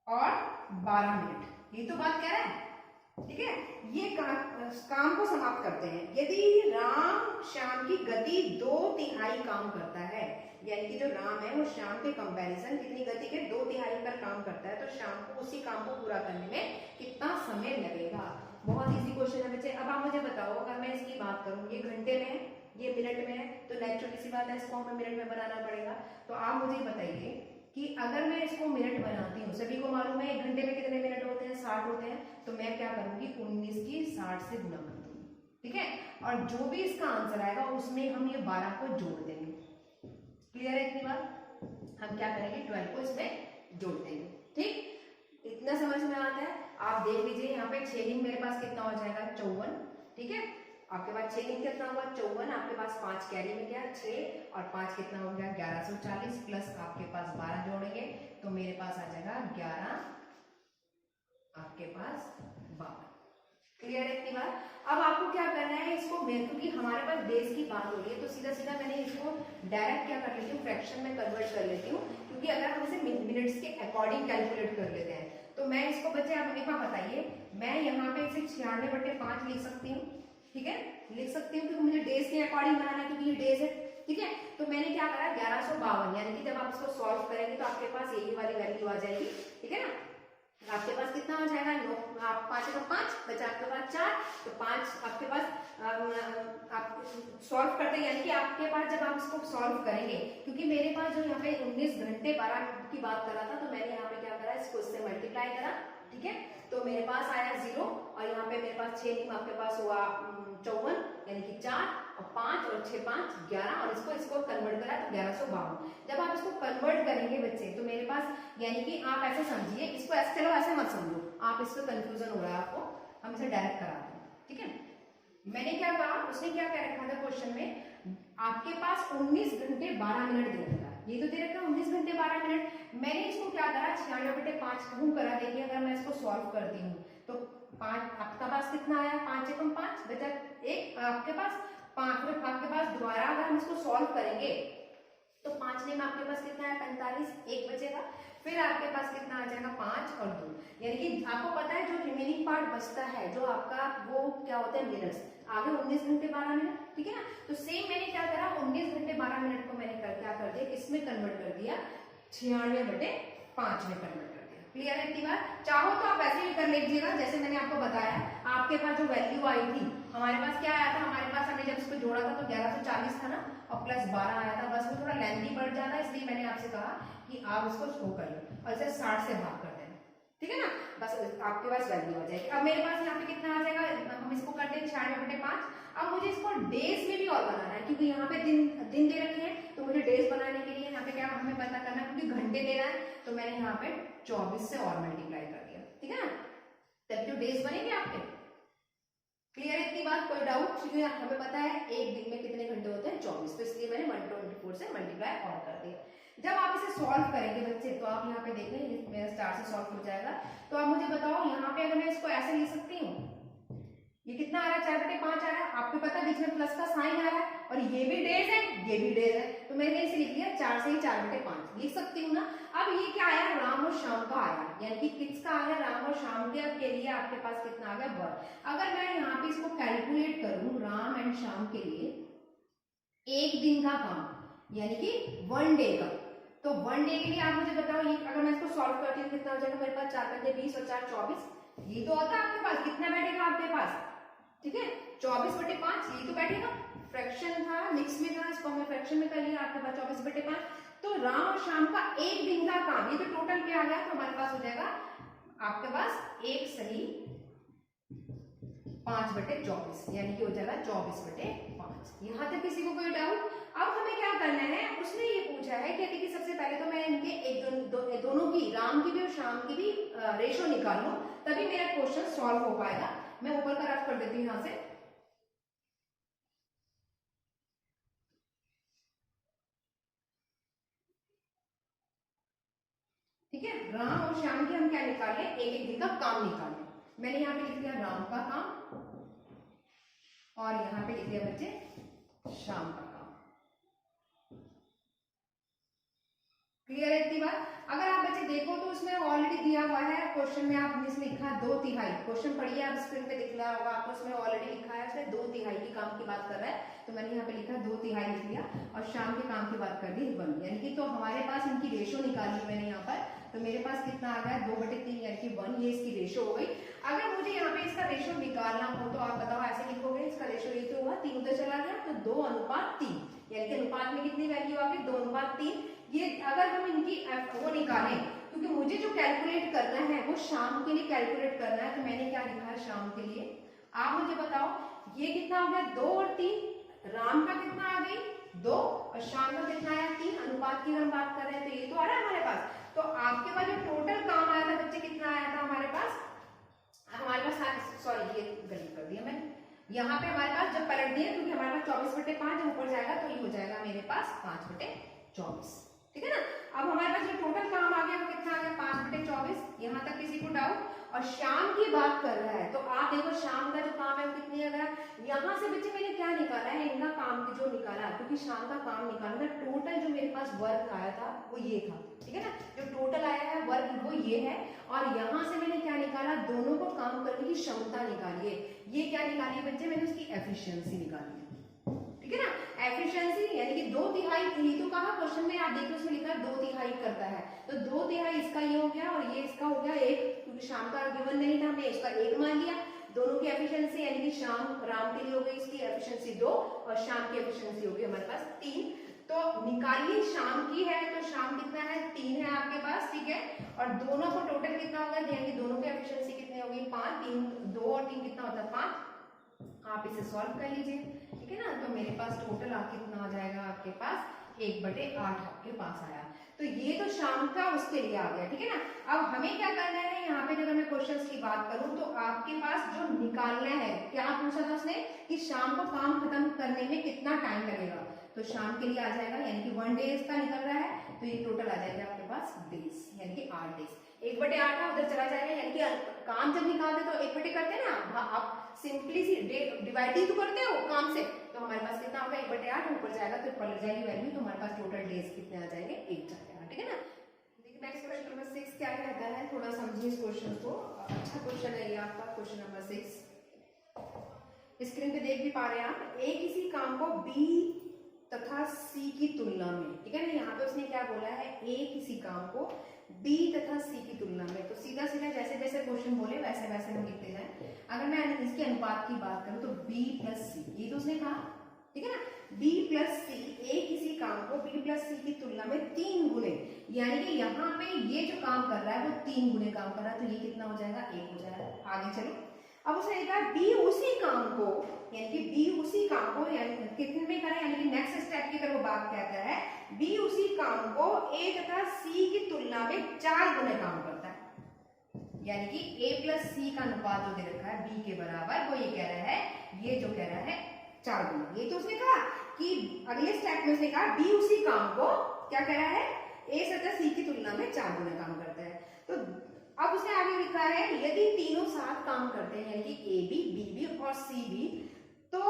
और 12 मिनट। ये तो बात कह रहा है, ठीक है। ये काम को समाप्त करते हैं। यदि राम श्याम की गति 2/3 काम करता है, यानी कि जो राम है वो शाम के कंपैरिजन कितनी गति के 2/3 पर काम करता है, तो शाम को उसी काम को पूरा करने में कितना समय लगेगा। बहुत इजी क्वेश्चन है बच्चे। अब आप मुझे बताओ, अगर मैं इसकी बात करूं, ये घंटे में है, ये मिनट में है, तो नेचुरली सी बात है इसको हमें मिनट में बनाना पड़ेगा। तो आप मुझे बताइए कि अगर मैं इसको मिनट बनाती हूँ, सभी को मालूम है एक घंटे में कितने मिनट होते हैं, 60 होते हैं, तो मैं क्या करूंगी 19 की 60 से गुणा कर दूंगी, ठीक है। और जो भी इसका आंसर आएगा उसमें हम ये 12 को जोड़ देंगे। क्लियर है इतनी बात? हम क्या करेंगे 12 को इसमें जोड़ देंगे, ठीक। इतना समझ में आता है? आप देख लीजिए यहाँ पे 6 दिन मेरे पास कितना हो जाएगा 54, ठीक है। आपके पास 6 दिन कितना हुआ 54, आपके पास 5 कैरी में गया 6 और 5 कितना हो गया 1140 प्लस आपके पास 12 जोड़ेंगे तो मेरे पास आ जाएगा 11, आपके पास 12। क्लियर है इतनी बात? अब आपको क्या करना है इसको, क्योंकि हमारे पास बेस की बात हो रही है तो सीधा सीधा मैंने इसको डायरेक्ट क्या कर लेती हूँ फ्रैक्शन में कन्वर्ट कर लेती हूँ, क्योंकि अगर हम इसे मिनट्स के अकॉर्डिंग कैलकुलेट कर लेते हैं तो मैं इसको बच्चे आप एक बार बताइए, मैं यहाँ पे इसे 96/5 लिख सकती हूँ, ठीक है, लिख सकती हूँ क्योंकि मुझे डेज के अकॉर्डिंग बनाना है क्योंकि ये डेज है, ठीक है। तो मैंने क्या करा 1152, यानी कि जब आप इसको सॉल्व करेंगे तो आपके पास यही वाली वैल्यू आ जाएगी, ठीक है ना। आपके पास कितना हो जाएगा 9, आप 5 का 5 बचा आपके पास 4, तो 5 आपके पास आप सॉल्व करते हैं, यानी कि आपके पास जब आप इसको सॉल्व करेंगे, क्योंकि मेरे पास जो यहाँ पे 19 घंटे 12 की बात कर रहा था तो मैंने यहाँ पे क्या करा इसको इससे मल्टीप्लाई करा, ठीक है। तो मेरे पास आया 0 और यहाँ पे मेरे पास 6 नहीं, आपके पास हुआ 54, यानी कि 4 और 5 और 6 5 11 और इसको कन्वर्ट करा तो 1152। जब आप इसको कन्वर्ट करेंगे बच्चे तो मेरे पास, यानी कि आप ऐसे समझिए इसको, ऐसे चलो ऐसे मत समझो आप, इसको कंफ्यूजन हो रहा है आपको, हम इसे डायरेक्ट कराते हैं, ठीक है। मैंने क्या कहा, उसने क्या कह रखा था क्वेश्चन में, आपके पास 19 घंटे 12 मिनट दे रखा है, ये तो दे रखा है 19 घंटे 12 मिनट। मैंने इसको क्या करा 96/5 कहूं करा, देखिए अगर मैं इसको सॉल्व करती हूँ तो 5 आपका पास कितना आया 5 एकम 5 बचा 1, आपके पास 5, फिर आपके पास दोबारा अगर हम इसको सॉल्व करेंगे तो 5 में आपके पास कितना है 45, 1 बचेगा, फिर आपके पास कितना आ जाएगा 5 और 2, यानी कि आपको पता है जो रिमेनिंग पार्ट बचता है जो आपका वो क्या होता है मिनट्स, आगे 19 घंटे 12 मिनट, ठीक है ना। तो सेम मैंने क्या करा 19 घंटे 12 मिनट को मैंने क्या कर दिया इसमें कन्वर्ट कर दिया 96/5 में कन्वर्ट कर दिया। क्लियर है इतनी बात? चाहो तो आप ऐसे ही कर लीजिएगा जैसे मैंने आपको बताया, आपके पास जो वैल्यू आई थी, हमारे पास क्या आया था, हमारे पास हमने जब इसको जोड़ा था तो 1140 था ना और प्लस 12 आया था, बस वो थोड़ा लेंथी बढ़ जाता है इसलिए मैंने आपसे कहा कि आप इसको शो कर लो और इसे 60 से भाग कर देना, ठीक है ना, बस आपके पास वैल्यू आ जाएगी। अब मेरे पास यहाँ पे कितना आ जाएगा, हम इसको करते हैं 96/5। अब मुझे इसको डेज में भी और बनाना है क्योंकि यहाँ पे दिन दे रखे हैं, तो मुझे डेज बनाने के लिए यहाँ पे क्या हमें पता करना है, क्योंकि घंटे दे रहा है तो मैंने यहाँ पे 24 से और मल्टीप्लाई कर दिया, ठीक है ना, तभी तो डेज बनेंगे आपके। क्लियर है इतनी बात? कोई डाउट? क्योंकि हमें पता है एक दिन में कितने घंटे होते हैं 24, तो इसलिए मैंने 124 से मल्टीप्लाई और कर दिया। जब आप इसे सॉल्व करेंगे बच्चे तो आप यहाँ पे देखें मेरा स्टार से सॉल्व हो जाएगा, तो आप मुझे बताओ यहाँ पे अगर मैं इसको ऐसे लिख सकती हूँ, ये कितना आ रहा है 4/5 आ रहा है, आपको पता है बीच में प्लस का साइन आ रहा है और ये भी डेज है ये भी डेज है, तो मैंने इसे लिख लिया 4 से ही 4/5 लिख सकती हूँ ना। अब ये क्या आया राम और शाम का आया, यानी कि किसका आ गया राम और शाम के लिए आपके पास कितना आ गया 1। अगर मैं यहाँ पे इसको कैलकुलेट करूं राम एंड शाम के लिए एक दिन का काम यानी कि 1 डे का, तो 1 डे के लिए आप मुझे बताओ ये अगर मैं इसको सॉल्व करती हूँ कितना हो जाएगा मेरे पास 4×20 और 4 24, ये तो होता है आपके पास, कितना बैठेगा आपके पास, ठीक है 24/5 ये तो बैठेगा, फ्रैक्शन था मिक्स में था इसको हमने फ्रैक्शन में कर लिया, आपके पास 24/5। तो राम और शाम का एक दिन का काम, ये तो टोटल क्या आ गया, तो हमारे पास हो जाएगा आपके पास एक सही 5/24 यानी कि हो जाएगा 24/5। यहाँ तक किसी को कोई डाउट? अब हमें क्या करना है, उसने ये पूछा है कि देखिए सबसे पहले तो मैं इनके दोनों की राम की भी और शाम की भी रेशो निकाल लूं तभी मेरा क्वेश्चन सॉल्व हो पाएगा। मैं ऊपर का रफ कर देती हूँ यहाँ से, ठीक है। राम और शाम की हम क्या निकाले, एक एक दिन का काम निकाले। मैंने यहाँ पे लिख दिया राम का काम और यहाँ पे लिख दिया बच्चे शाम का काम। क्लियर है इतनी बात? अगर आप बच्चे देखो तो उसमें ऑलरेडी दिया हुआ है क्वेश्चन में, आपने इसमें लिखा है 2/3। क्वेश्चन पढ़िए आप, स्क्रीन पे दिख रहा होगा आपको, उसमें ऑलरेडी लिखा है उसने 2/3 की काम की बात कर रहा है, तो मैंने यहाँ पे लिखा 2/3 लिख दिया और शाम के काम की बात कर दी 1, यानी कि तो हमारे पास इनकी रेशो निकाली मैंने यहाँ पर, तो मेरे पास कितना आ गया 2/3 यानी कि 1, ये इसकी रेशो हो गई। अगर मुझे यहाँ पे इसका रेशो निकालना हो तो आप बताओ ऐसे लिखोगे, इसका रेशो ये तो हुआ 3 उधर चला गया तो 2:3, यानी कि अनुपात में कितनी वैल्यू आ गई 2:3। ये अगर हम इनकी वो निकालें, क्योंकि मुझे जो कैलकुलेट करना है वो शाम के लिए कैलकुलेट करना है, तो मैंने क्या लिखा है शाम के लिए, आप मुझे बताओ ये कितना हो गया 2 और 3, राम का कितना आ गई 2 और शाम का कितना आया 3, अनुपात की हम बात कर रहे हैं तो ये तो आ रहा है हमारे पास। तो आपके पास जो टोटल काम आया था बच्चे कितना आया था हमारे पास सॉरी ये गलत कर दिया मैंने, यहाँ पे हमारे पास जब पलट दिया क्योंकि हमारे पास 24/5 जब ऊपर जाएगा तो ये हो जाएगा मेरे पास 5/24, ठीक है ना। अब हमारे पास जो टोटल काम आ गया वो कितना आ गया 5/24, यहाँ तक किसी को डाउट। और शाम की बात कर रहा है तो आप देखो शाम का जो काम है वो कितनी आ गया, यहाँ से बच्चे मैंने क्या निकाला है इनका काम जो निकाला, क्योंकि शाम का काम निकालना था, टोटल जो मेरे पास वर्क आया था वो ये था, ठीक है ना, जो टोटल आया है वर्क वो ये है। और यहाँ से मैंने क्या निकाला, दोनों को काम करने की क्षमता निकाली है, ये क्या निकाली है बच्चे, मैंने उसकी एफिशिएंसी निकाली है, ठीक है ना। एफिशिएंसी यानी कि 2/3 थी, तो कहा क्वेश्चन में आप देखो उसमें लिखा 2/3 करता है, तो 2/3 इसका ये हो गया और ये इसका हो गया 1, क्योंकि शाम का गिवन नहीं था हमने इसका 1 मान लिया। दोनों की एफिशिएंसी यानी कि शाम राम के लिए हो गई इसकी एफिशिएंसी 2 और शाम की एफिशिएंसी हो गई हमारे पास 3। तो निकालिए शाम की है, तो शाम कितना है 3 है आपके पास, ठीक है। और दोनों को टोटल कितना होगा, यानी दोनों की एफिशिएंसी कितनी होगी 5, 3 2 और 3 कितना होता है 5। आप इसे सॉल्व कर लीजिए, ठीक है ना। तो मेरे पास टोटल कितना आ जाएगा आपके पास 1/8 आपके पास आया। तो ये तो शाम का उसके लिए आ गया, ठीक है ना। अब हमें क्या करना है यहाँ पे, अगर मैं क्वेश्चंस की बात करूं तो आपके पास जो निकालना है, क्या पूछा था उसने कि शाम को काम खत्म करने में कितना टाइम लगेगा, तो शाम के लिए आ जाएगा यानी कि 1 डे इसका निकल रहा है, तो ये टोटल आ जाएगा आपके पास डेज यानी कि 8 डेज। 1/8 है उधर चला जाएगा, यानी कि काम जब निकालते तो 1/8 करते हैं ना, आप सिंपली सी डिवाइड ही तो करते हो काम से, तो हमारे पास कितना होगा 1/8 ऊपर जाएगा तो पलट जाएगी वैल्यू, तो हमारे पास टोटल डेज कितने आ जाएंगे 8 जाएगा, ठीक है ना। देखिए नेक्स्ट क्वेश्चन नंबर 6 क्या कहता है, थोड़ा समझिए इस क्वेश्चन को, अच्छा क्वेश्चन है ये आपका क्वेश्चन नंबर 6। स्क्रीन पे देख भी पा रहे हैं आप, ए किसी काम को बी तथा सी की तुलना में, ठीक है ना, यहाँ पे उसने क्या बोला है ए किसी काम को बी तथा सी की तुलना में, तो सीधा सीधा जैसे जैसे क्वेश्चन बोले वैसे वैसे हम लिखते जाए। अगर मैं इसके अनुपात की बात करूं तो बी प्लस सी, ये तो उसने कहा, ठीक है ना, बी प्लस सी, ए किसी काम को बी प्लस सी की तुलना में 3 गुने, यानी कि यहाँ पे ये जो काम कर रहा है वो 3 गुने काम कर रहा है, तो ये कितना हो जाएगा 1 हो जाएगा। आगे चलो, अब उसने कहा बी उसी काम को, यानी कि बी उसी काम को यानी कितने में करें, यानी कि नेक्स्ट स्टेप की अगर वो बात कहता है बी उसी काम को ए तथा सी की तुलना में 4 गुने काम करता है, यानी कि ए प्लस सी का अनुपात जो दे रखा है बी के बराबर, वो ये कह रहा है, ये जो कह रहा है 4 गुना। ये तो उसने कहा कि अगले स्टेप में उसने कहा बी उसी काम को क्या कह रहा है ए तथा सी की तुलना में 4 गुना काम करता है। तो अब उसने आगे लिखा है यदि तीनों साथ काम करते हैं, यानी कि ए बी बी बी और सी बी, तो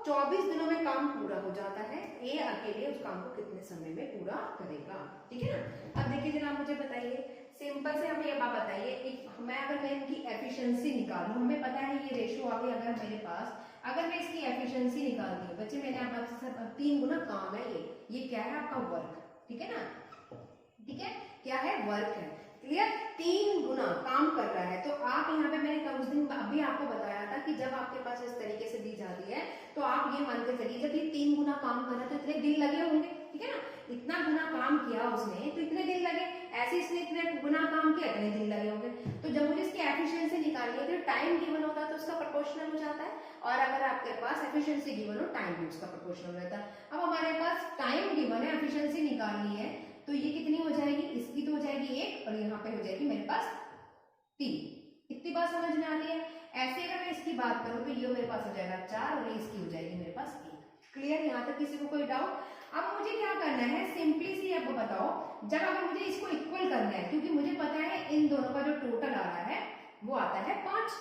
24 दिनों में काम पूरा हो जाता है, ए अकेले उस काम को कितने समय में पूरा करेगा, ठीक है ना। अब देखिए जनाब मुझे बताइए, सिंपल से हमें ये बात बताइए, अगर मैं इनकी एफिशिएंसी निकालूं, हमें पता है ये रेशो आ गई, अगर मेरे पास अगर मैं इसकी एफिशिएंसी निकालती हूँ बच्चे, मैंने आपसे 3 गुना काम है, ये क्या है आपका वर्क, ठीक है ना, ठीक है, क्या है वर्क है, क्लियर, 3 गुना काम कर रहा है। तो आप यहाँ पे मैंने उस दिन अभी आपको बताया था कि जब आपके पास इस तरीके से दी जाती है तो आप ये मान के चलिए जब ये 3 गुना काम कर रहा है तो इतने दिन लगे होंगे, ठीक है ना, इतना गुना काम किया उसने तो इतने दिन लगे, ऐसे इसने इतने गुना काम किया इतने दिन लगे होंगे। तो जब मुझे इसकी एफिशिएंसी निकालनी है तो टाइम गिवन होता है तो उसका प्रोपोर्शनल हो जाता है, और अगर आपके पास एफिशिएंसी गिवन हो टाइम भी उसका प्रोपोर्शनल रहता है। अब हमारे पास टाइम गिवन है, एफिशिएंसी निकालनी है, तो ये कितनी हो जाएगी, इसकी तो हो जाएगी 1 और यहाँ पे हो जाएगी मेरे पास 3। इतनी बात समझ में आ रही है। ऐसे अगर मैं इसकी बात करूं तो ये मेरे पास हो जाएगा 4 और ये इसकी हो जाएगी मेरे पास 1। क्लियर, यहाँ तक किसी को कोई डाउट। अब मुझे क्या करना है, सिंपली सी आपको बताओ, जब अगर मुझे इसको इक्वल करना है, क्योंकि मुझे पता है इन दोनों का जो टोटल आ रहा है वो आता है 5,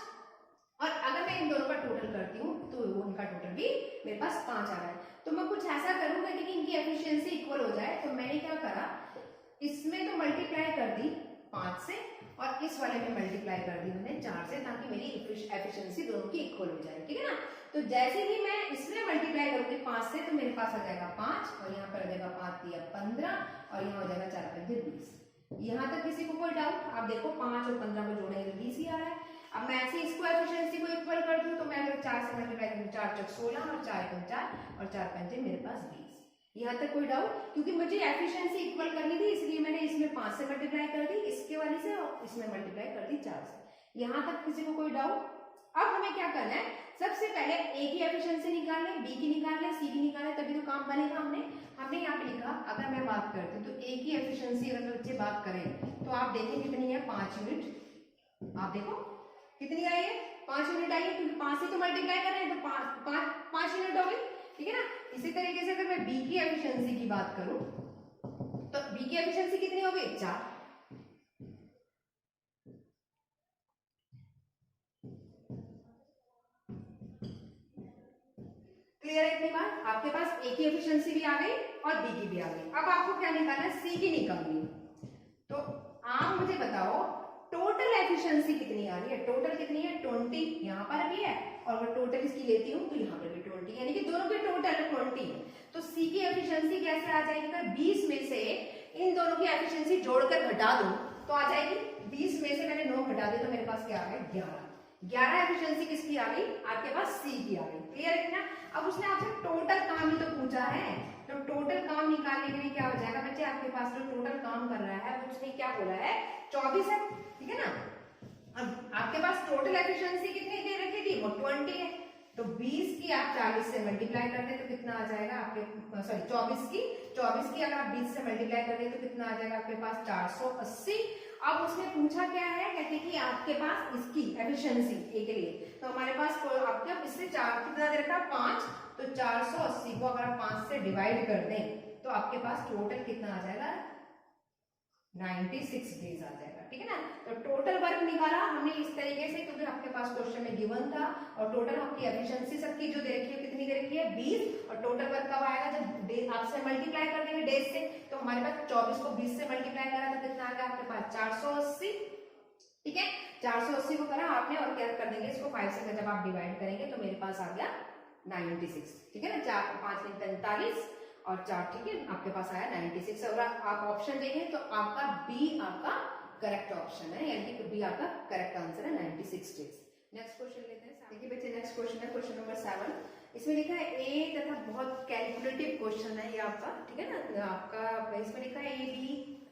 और अगर मैं इन दोनों का टोटल करती हूँ तो उनका टोटल भी मेरे पास 5 आ रहा है। तो मैं कुछ ऐसा करूंगा कि इनकी एफिशिएंसी इक्वल हो जाए, तो मैंने क्या करा, इसमें तो मल्टीप्लाई कर दी 5 से, और इस वाले में मल्टीप्लाई कर दी मैंने 4 से, ताकि मेरी एफिशिएंसी दोनों की इक्वल हो जाए। ठीक है ना। तो जैसे ही मैं इसमें मल्टीप्लाई करूंगी 5 से, तो मेरे पास आ जाएगा 5, और यहाँ पर आ जाएगा 5 दिया 15, और यहाँ हो जाएगा 4 पंजे 20। यहाँ तक किसी को कोई डाउट? आप देखो 5 और 15 को जोड़ेंगे तो 20 ही आ रहा है। अब मैं ऐसे इसको एफिशिएंसी को इक्वल कर दूं, तो मैं अगर 4 से मल्टीप्लाई करूं, 4 चौक 16 और 4 पंजे 4 और 4 पंजे मेरे पास 20। यहाँ तक कोई डाउट? क्योंकि मुझे एफिशिएंसी इक्वल करनी थी, इसलिए मैंने इसमें 5 से मल्टीप्लाई कर दी इसके वाली से, और इसमें मल्टीप्लाई कर दी 4 से। यहाँ तक किसी को कोई डाउट? अब हमें क्या करना है, सबसे पहले ए की एफिशिएंसी निकाल लें, बी की निकाल लें, सी की निकाल लें, तभी तो काम बनेगा। हमने यहाँ पे लिखा, अगर मैं बात करती हूँ तो ए की एफिशिएंसी अगर बच्चे बात करें तो आप देखें कितनी है, 5 यूनिट। आप देखो कितनी आई है, 5 यूनिट आई है, क्योंकि 5 से तो मल्टीप्लाई कर रहे हैं, तो 5 यूनिट हो गई। ठीक है ना। इसी तरीके से अगर मैं बी की एफिशिएंसी की बात करूं, तो बी की एफिशिएंसी कितनी हो गई, 4। क्लियर है इतनी बात? आपके पास ए की एफिशिएंसी भी आ गई और बी की भी आ गई। अब आपको क्या निकालना है, सी की निकालनी। तो आप मुझे बताओ टोटल एफिशिएंसी कितनी आ रही है, टोटल कितनी है, 20 यहाँ पर भी है, और अगर टोटल इसकी लेती हूँ तो यहाँ पर भी 20, यानी कि दोनों के टोटल 20। तो सी की एफिशिएंसी कैसे आ जाएगी, अगर 20 में से इन दोनों की एफिशिएंसी जोड़कर घटा दूं तो आ जाएगी, 20 में से मैंने 9 घटा दिया तो मेरे पास क्या आ गया, 11 एफिशिएंसी किसकी आ गई, आपके पास सी की आ गई। क्लियर है ना। अब उसने आपसे टोटल काम ही तो पूछा है, तो टोटल काम निकालने के लिए क्या हो जाएगा बच्चे, आपके पास जो टोटल काम कर रहा है उसने क्या बोला है, 24 है। ठीक है ना। अब आपके पास टोटल एफिशिएंसी कितनी दे रखी थी, वो 20 है, तो 20 की आप 40 से मल्टीप्लाई कर दे तो कितना आ जाएगा आपके, सॉरी 24 की अगर आप 20 से मल्टीप्लाई कर दे तो कितना आ जाएगा आपके पास, 480। अब उसने पूछा क्या है, कहते कि आपके पास इसकी एफिशिएंसी ए के लिए, तो हमारे पास आपके इससे 4 कितना दे रखा है, 5, तो 480 को अगर आप 5 से डिवाइड कर दें तो आपके पास टोटल कितना आ जाएगा, 96 डेज आ जाएगा। ठीक है ना। तो टोटल वर्क निकाला हमने इस तरीके से, क्योंकि आपके पास क्वेश्चन में गिवन था, और टोटल आपकी एफिशिएंसी सबकी जो दे रखी है कितनी दे रखी है, 20, और टोटल वर्क कब आएगा, जब डे आपसे मल्टीप्लाई कर देंगे डेज से, तो हमारे पास 24 को 20 से मल्टीप्लाई करा तो कितना आ गया आपके पास, 480। ठीक है, 480 को करा आपने, और क्या कर देंगे इसको 5 से जब आप डिवाइड करेंगे तो मेरे पास आ गया 96। ठीक है ना, 4 5 45 और 4, ठीक है, आपके पास आया 96। और आप ऑप्शन देखें तो आपका बी आपका करेक्ट ऑप्शन है, यानी कि बी आपका करेक्ट आंसर है, 96 डेज। नेक्स्ट क्वेश्चन लेते हैं। देखिए बच्चे नेक्स्ट क्वेश्चन है क्वेश्चन नंबर 7। इसमें लिखा है ए तथा बहुत कैलकुलेटिव क्वेश्चन है ये आपका। ठीक है ना, आपका इसमें लिखा है ए बी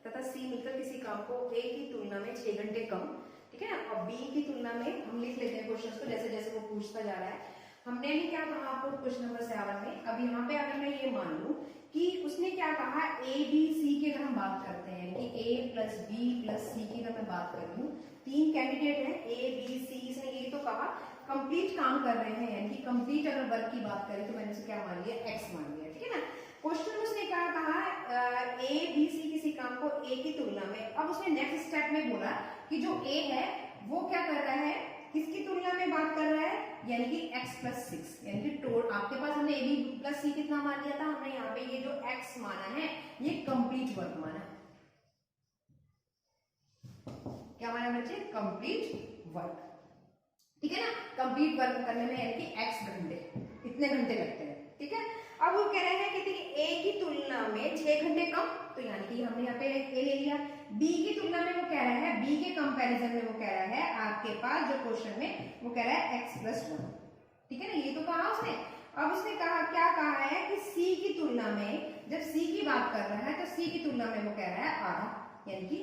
तथा सी मिलकर किसी काम को ए की तुलना में 6 घंटे कम, ठीक है ना, और बी की तुलना में, हम लिख लेते हैं क्वेश्चन को जैसे जैसे वो पूछता जा रहा है। हमने भी क्या कहा आपको क्वेश्चन नंबर 7 में, अब यहाँ पे अगर मैं ये मान लूं कि उसने क्या कहा, ए बी सी की अगर हम बात करते हैं कि ए प्लस बी प्लस सी की अगर मैं बात कर लूं, 3 कैंडिडेट हैं ए बी सी, इसने ये तो कहा कंप्लीट काम कर रहे हैं, यानी कि कंप्लीट अगर वर्क की बात करें तो मैंने उसे क्या मान लिया, एक्स मान लिया। ठीक है ना। क्वेश्चन उसने क्या कहा, ए बी सी किसी काम को ए की तुलना में, अब उसने नेक्स्ट स्टेप में बोला कि जो ए है वो क्या कर रहा है, किसकी तुलना में बात कर रहा है, यानी कि x प्लस 6, यानी कि आपके पास हमने ए बी प्लस सी कितना मान लिया था, हमने यहाँ पे ये जो x माना है ये कंप्लीट वर्क माना है। क्या माना बच्चे, कंप्लीट वर्क। ठीक है ना, कंप्लीट वर्क करने में यानी कि x घंटे, इतने घंटे लगते हैं। ठीक है। अब वो कह रहे हैं कि a की तुलना में 6 घंटे कम, तो यानी कि हमने यहाँ पे a ले लिया। b की तुलना में वो कह रहा है, b के कंपैरिजन में वो कह रहा है आपके पास जो क्वेश्चन में वो कह रहा है x प्लस 1। ठीक है ना, ये तो कहा उसने। अब उसने कहा, क्या कहा है कि c की तुलना में, जब c की बात कर रहा है तो c की तुलना में वो कह रहा है आधा, यानी कि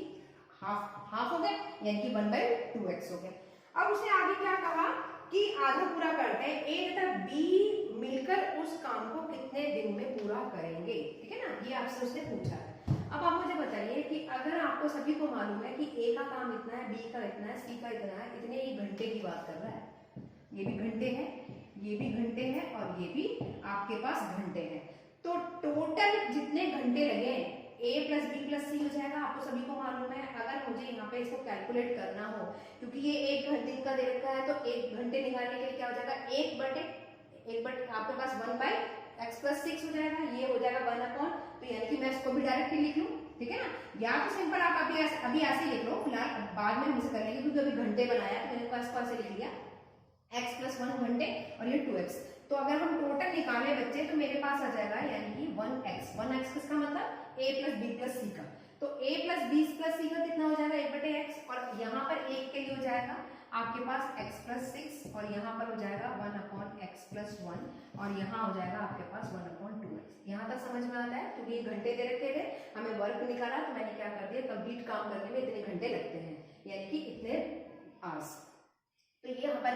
हाफ हो गया, यानी कि 1/2x हो गया। अब उसने आगे क्या कहा कि आधा पूरा करते हैं, ए तथा बी मिलकर उस काम को कितने दिन में पूरा करेंगे। ठीक है ना, ये आपसे उसने पूछा है। अब आप मुझे बताइए कि अगर आपको सभी को मालूम है कि ए का काम इतना है, बी का इतना है, सी का इतना है, इतने ये घंटे की बात कर रहा है, ये भी घंटे हैं, ये भी घंटे हैं, और ये भी आपके पास घंटे हैं, तो टोटल जितने घंटे लगे a प्लस बी प्लस सी हो जाएगा, आपको सभी को मालूम है। अगर मुझे यहाँ पे इसको कैलकुलेट करना हो, क्योंकि ये 1 दिन का दे रखा है, तो 1 घंटे निकालने के लिए क्या हो जाएगा, 1/1 आपके पास 1/x प्लस 6 हो जाएगा, ये हो जाएगा 1/, तो यानी कि मैं इसको भी डायरेक्टली लिख लूं, ठीक है ना। या तो सिंपल आप अभी ऐसे लिख लो, फिलहाल बाद में हम इसे कर लेंगे क्योंकि अभी घंटे बनाया तो मैंने पास पास से लिख लिया x प्लस 1 घंटे और ये 2x। तो अगर हम टोटल निकाले बच्चे तो मेरे पास आ जाएगा यानी कि 1x किसका मतलब a प्लस बी प्लस सी का। तो a प्लस बी प्लस सी का कितना हो जाएगा 1/x, और यहाँ पर एक के लिए हो जाएगा आपके पास x प्लस 6 और यहाँ पर हो जाएगा 1/x प्लस 1 और यहाँ हो जाएगा आपके पास 1/2x। यहाँ तक समझ में आता है क्योंकि ये घंटे दे रखे थे, हमें वर्क निकाला तो मैंने क्या कर दिया, कंप्लीट काम करने में इतने घंटे लगते हैं यानी कि इतने आवर्स। तो ये यहाँ पर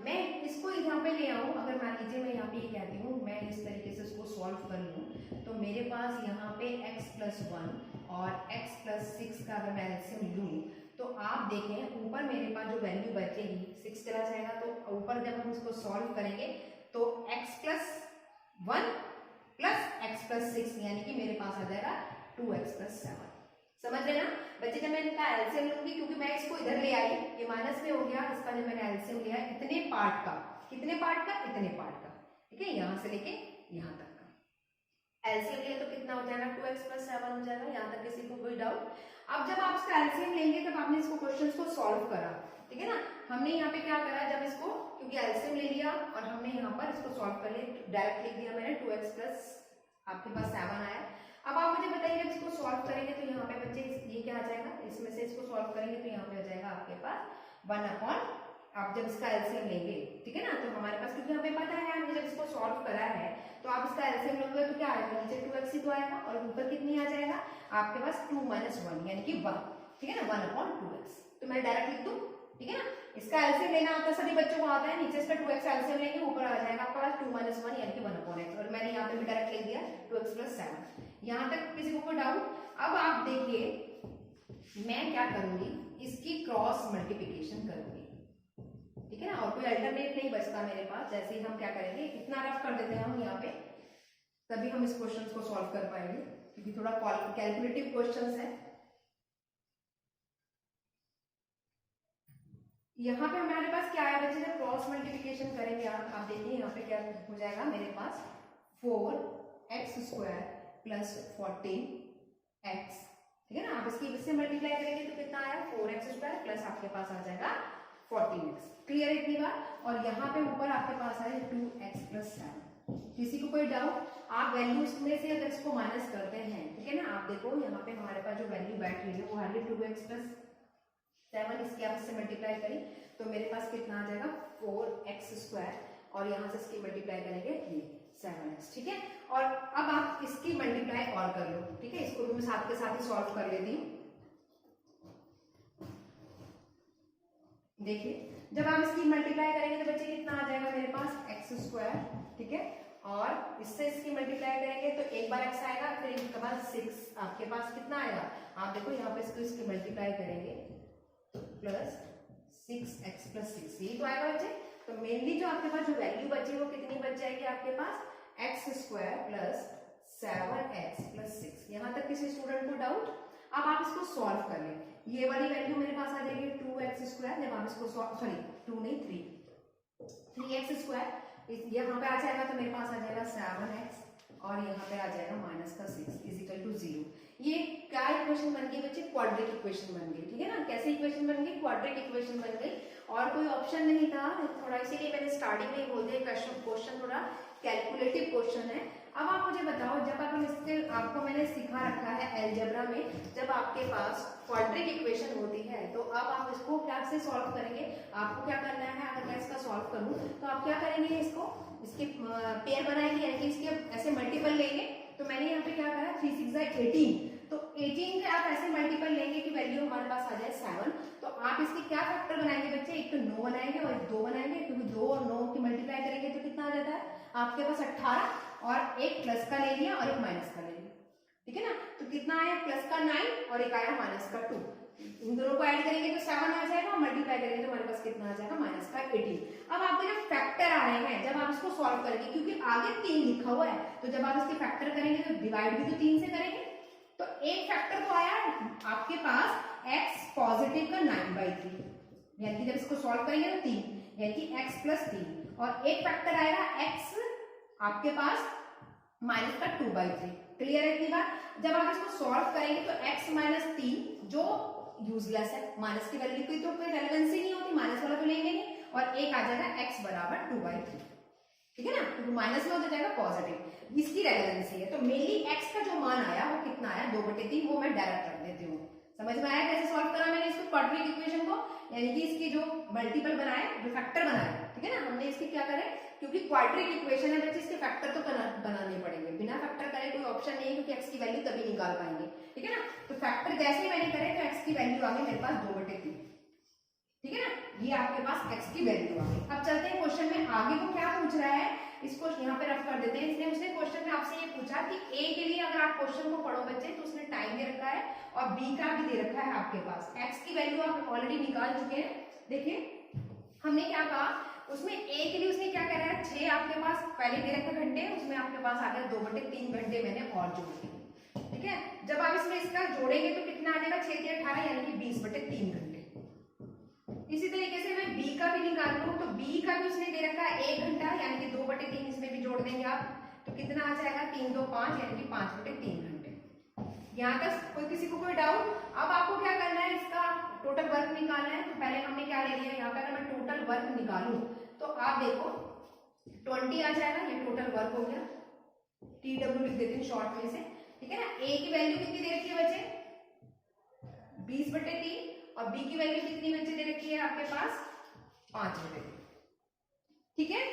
मैं इसको यहाँ पे ले आऊँ, अगर मान लीजिए मैं यहाँ पे ये कहती हूँ मैं इस तरीके से इसको सॉल्व कर लूँ तो मेरे पास यहाँ पे x प्लस 1 और x प्लस 6 का अगर मैं एलसीएम लूँ तो आप देखें ऊपर मेरे पास जो वैल्यू बचेगी 6 चला जाएगा, तो ऊपर जब हम इसको सॉल्व करेंगे तो x plus 1 plus x plus 6 यानी कि मेरे पास आ जाएगा 2x प्लस 7। समझ रहे ना बच्चे, जब मैं इनका एलसीएम लूंगी क्योंकि मैं इसको इधर ले आई, ये माइनस में हो गया, इसका जब मैंने एलसीएम लिया इतने पार्ट का, कितने पार्ट का, इतने पार्ट का, ठीक है, यहां से लेके यहां तक का एलसीएम लिया तो कितना हो जाएगा 2x प्लस 7 हो जाएगा। यहां तक किसी को कोई डाउट? अब जब आप इसका एलसीएम लेंगे तब आपने इसको क्वेश्चन को सॉल्व करा, ठीक है ना। हमने यहाँ पे क्या करा, जब इसको क्योंकि एलसीएम ले लिया और हमने यहाँ पर इसको सॉल्व कर लिया, डायरेक्ट लिख दिया मैंने 2x प्लस आपके पास 7 आया। अब आप मुझे बताइए जब इसको सॉल्व करेंगे तो यहाँ पे बच्चे ये क्या आ जाएगा, इसमें से इसको सॉल्व करेंगे तो यहाँ पे आ जाएगा आपके पास 1/, आप जब इसका एलसीएम लेंगे, ठीक है ना, तो हमारे पास क्योंकि हमें पता है हमने जब इसको सॉल्व करा है तो आप इसका एलसीएम लोगे तो क्या आएगा, नीचे 2x ही तो आएगा और ऊपर कितनी आ जाएगा आपके पास 2 - 1 यानी कि 1, ठीक है ना, 1/2x। तो मैं डायरेक्ट लिख दूं, ठीक है ना। इसका एलसीएम लेना आता है सभी बच्चों को आता है, नीचे इसका 2x एलसीएम लेंगे ऊपर आ जाएगा आपका पास 2 - 1 यानी कि 1/x, और मैंने यहाँ पे भी डायरेक्ट लिख दिया 2x प्लस 7। यहाँ तक किसी को कोई डाउट? अब आप देखिए मैं क्या करूंगी, इसकी क्रॉस मल्टीप्लिकेशन करूंगी, ठीक है ना, और कोई अल्टरनेट नहीं बचता मेरे पास। जैसे ही हम क्या करेंगे, इतना रफ कर देते हैं हम यहाँ पे, तभी हम इस क्वेश्चन को सॉल्व कर पाएंगे क्योंकि थोड़ा कैलकुलेटिव क्वेश्चन है। यहाँ पे हमारे पास क्या है बच्चे, जब क्रॉस मल्टीप्लिकेशन करेंगे आप देखिए यहाँ पे क्या हो जाएगा मेरे पास 4x² प्लस 14x, ठीक है ना। आप इससे मल्टीप्लाई करेंगे तो कितना आया 4x² प्लस आपके पास आ जाएगा 14x। क्लियर इतनी बात? और यहाँ पे ऊपर आपके पास आए 2x प्लस 7। किसी को कोई डाउट? आप वैल्यूज में से अगर इसको माइनस करते हैं, ठीक है ना, आप देखो यहाँ पे हमारे पास जो वैल्यू बैठ रही है वो आ रही है 2x प्लस 7, इसकी आप इससे मल्टीप्लाई करें तो मेरे पास कितना आ जाएगा 4x² और यहाँ से इसकी मल्टीप्लाई करेंगे ये 7x, ठीक है। और अब आप इसकी मल्टीप्लाई और कर लो, ठीक है, इसको भी मैं साथ के साथ ही सॉल्व कर लेती हूँ। देखिए जब आप इसकी मल्टीप्लाई करेंगे तो बच्चे कितना आ जाएगा मेरे पास x², ठीक है, और इससे इसकी मल्टीप्लाई करेंगे तो एक बार x आएगा, फिर इसके बाद 6 आपके पास कितना आएगा, आप देखो यहाँ पे इसकी मल्टीप्लाई करेंगे प्लस 6x प्लस 6, यही तो आएगा बच्चे। तो मेनली जो आपके पास जो वैल्यू बची वो कितनी बच जाएगी आपके पास x² प्लस 7x प्लस 6। यहाँ तक किसी स्टूडेंट को डाउट? अब आप इसको सॉल्व कर लें, ये वाली वैल्यू मेरे पास आ जाएगी 2x², जब आप इसको सॉरी 2 नहीं 3x², यहाँ पे आ जाएगा तो मेरे पास आ जाएगा 7x और यहाँ पे आ जाएगा -6 इजिकल टू 0। ये क्या इक्वेशन बन गई बच्चे, क्वाड्रिक इक्वेशन बन गई, ठीक है ना। कैसे इक्वेशन बन गई, क्वाड्रिक इक्वेशन बन गई, और कोई ऑप्शन नहीं था थोड़ा, इसीलिए मैंने स्टार्टिंग में ही बोल दिया क्वेश्चन थोड़ा कैलकुलेटिव क्वेश्चन है। अब आप मुझे बताओ, जब आप इसके आपको मैंने सिखा रखा है अलजेब्रा में, जब आपके पास क्वाड्रिक इक्वेशन होती है तो अब आप इसको क्या से सॉल्व करेंगे, आपको क्या करना है, अगर मैं इसका सॉल्व करूं तो आप क्या करेंगे, इसके पेयर बनाएंगे यानी कि इसके ऐसे मल्टीपल लेंगे। तो मैंने यहाँ पे क्या करा 3 6 18, तो 18 के आप ऐसे मल्टीपल लेंगे कि वैल्यू हमारे पास आ जाए 7। तो आप इसके क्या फैक्टर बनाएंगे बच्चे, एक तो 9 बनाएंगे और 2 बनाएंगे, क्योंकि 2 और 9 की मल्टीप्लाई करेंगे तो कितना आ जाता है आपके पास 18, और एक प्लस का ले लिया और एक माइनस का ले लिया, ठीक है ना। तो कितना आया प्लस का 9 और एक आया माइनस का 2, इन दोनों को ऐड करेंगे तो 7 आ जाएगा और मल्टीप्लाई करेंगे तो हमारे पास कितना आ जाएगा -18। अब आपके जो फैक्टर आ रहे हैं जब आप इसको सॉल्व करेंगे, क्योंकि आगे 3 लिखा हुआ है, तो जब आप इसके फैक्टर करेंगे तो डिवाइड भी तो 3 से करेंगे। तो एक फैक्टर तो आया आपके पास x पॉजिटिव का 9/3, यानी कि जब इसको सॉल्व करेंगे तो 3 यानी कि x प्लस 3, और एक फैक्टर आएगा x आपके पास माइनस का 2/3, क्लियर है इतनी बात। जब आप इसको सॉल्व करेंगे तो x माइनस 3 जो यूजलेस है, माइनस की वैल्यू की तो कोई रेलेवेंस ही नहीं होती, माइनस वाला तो लेंगे नहीं, और एक आ जाएगा x बराबर 2/3, ठीक है ना, क्योंकि माइनस में हो जाएगा पॉजिटिव, इसकी रेलेवेंसी है। तो मेनली x का जो मान आया वो कितना आया 2/3, वो मैं डायरेक्ट रख देती हूँ। समझ में आया कैसे सॉल्व करा मैंने इसको क्वाड्रेटिक इक्वेशन को, यानी कि इसकी जो मल्टीपल बनाए, जो फैक्टर बनाए, ठीक है ना, हमने इसके क्या करे, क्योंकि क्वाड्रेटिक इक्वेशन है बच्चे, इसके फैक्टर तो बनाने पड़ेंगे, बिना फैक्टर करे कोई ऑप्शन नहीं है, क्योंकि x की वैल्यू तभी निकाल पाएंगे, ठीक है ना। तो फैक्टर जैसे ही मैंने करे तो x की वैल्यू आ गई मेरे पास 2/3, ठीक है ना, ये आपके पास x की वैल्यू आ गई। अब चलते हैं क्वेश्चन में आगे, वो क्या पूछ रहा है, इसको यहाँ पे रफ कर देते हैं। इसने उसने क्वेश्चन में आपसे ये पूछा कि a के लिए अगर आप क्वेश्चन को पढ़ो बच्चे तो उसने टाइम दे रखा है और b का भी दे रखा है आपके पास, x की वैल्यू आप ऑलरेडी निकाल चुके हैं। देखिए हमने क्या कहा, उसमें a के लिए उसने क्या कह रहा है, 6 आपके पास पहले दे रखे घंटे, उसमें आपके पास आ गया 2/3 घंटे मैंने और जोड़ दिए, ठीक है। जब आप इसमें इसका जोड़ेंगे तो कितना आ जाएगा, 6 × 18 यानी कि 20/3 घंटे। इसी तरीके से मैं b का भी निकाल लूं तो b का भी उसने दे रखा है 1 घंटा, यानी कि 2/3 इसमें भी जोड़ देंगे आप तो कितना आ जाएगा 3 2 5 यानी कि 5/3 घंटे। यहाँ तक कोई किसी को कोई डाउट। अब आपको क्या करना है, इसका टोटल वर्क निकालना है। तो पहले हमने क्या ले लिया, यहाँ पे अगर मैं टोटल वर्क निकालूं तो आप देखो 20 आ जाएगा, ये टोटल वर्क हो गया, TW लिख देती हूँ शॉर्ट में से, ठीक है ना। a की वैल्यू कितनी दे रखी है बच्चे 20/3 और b की वैल्यू कितनी बच्चे दे रखी है आपके पास 5/3, ठीक है।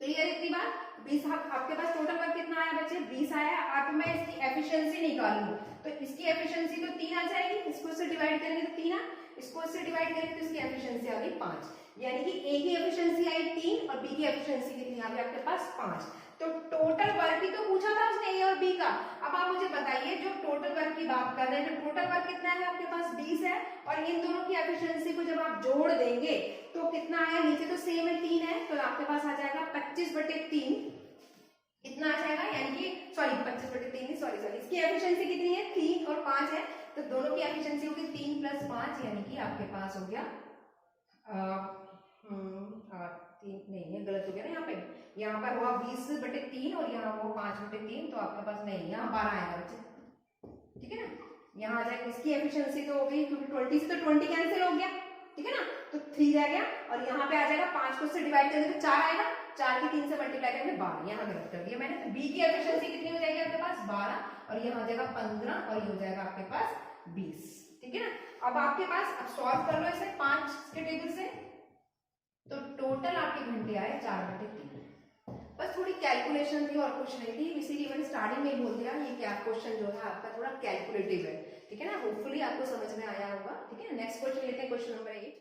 क्लियर इतनी बात। 20 आपके पास टोटल वर्क कितना आया बच्चे 20 आया। अब मैं इसकी एफिशिएंसी निकालूं तो इसकी एफिशिएंसी तो 3 आ जाएगी, इसको इससे डिवाइड करेंगे तो 3 इसको इससे डिवाइड करेंगे तो इसकी एफिशिएंसी आ गई 5, यानी कि a की एफिशिएंसी आई 3 और b की एफिशिएंसी कितनी आ गई आपके पास 5। तो टोटल वर्क ही तो पूछा था उसने a और b का। अब आप मुझे बताइए जो टोटल वर्क की बात कर रहे हैं, जो टोटल वर्क कितना है आपके पास 20 है और इन दोनों की एफिशिएंसी को जब आप जोड़ देंगे तो कितना आया, नीचे तो सेम है 3 है तो आपके पास आ जाएगा 25/3, इतना आ जाएगा, यानी कि सॉरी 25/3 सॉरी इसकी एफिशिएंसी कितनी है 3 और 5 है तो दोनों की एफिशिएंसी होगी 3 + 5 यानी कि आपके पास हो गया 3 नहीं है, गलत हो गया ना, यहाँ पर हुआ 20/3 और यहाँ हुआ 5/3 तो आपके पास नहीं, यहाँ 12 आएगा बच्चे, ठीक है ना। यहाँ आ जाएगा, इसकी एफिशिएंसी तो हो गई क्योंकि 20 से तो 20 कैंसिल हो गया, ठीक है ना, तो 3 रह गया और यहाँ पे आ जाएगा 5 को से डिवाइड करेंगे तो 4 आएगा, 4 की 3 से मल्टीप्लाई करेंगे 12, यहाँ गलत कर दिया मैंने। तो b की एफिशिएंसी कितनी हो जाएगी आपके पास 12 और यहाँ आ जाएगा 15 और ये हो जाएगा आपके पास 20, ठीक है ना। अब आपके पास अब सॉल्व कर लो इसे 5 के टेबल से, तो टोटल आपके घंटे आए 4/3। बस थोड़ी कैलकुलेशन थी और कुछ नहीं थी, इसीलिए मैंने स्टार्टिंग में ही बोल दिया ये क्या क्वेश्चन जो है आपका थोड़ा कैलकुलेटिव है, ठीक है ना। होपफुली आपको समझ में आया होगा, ठीक है। नेक्स्ट क्वेश्चन लेते हैं, क्वेश्चन नंबर 8।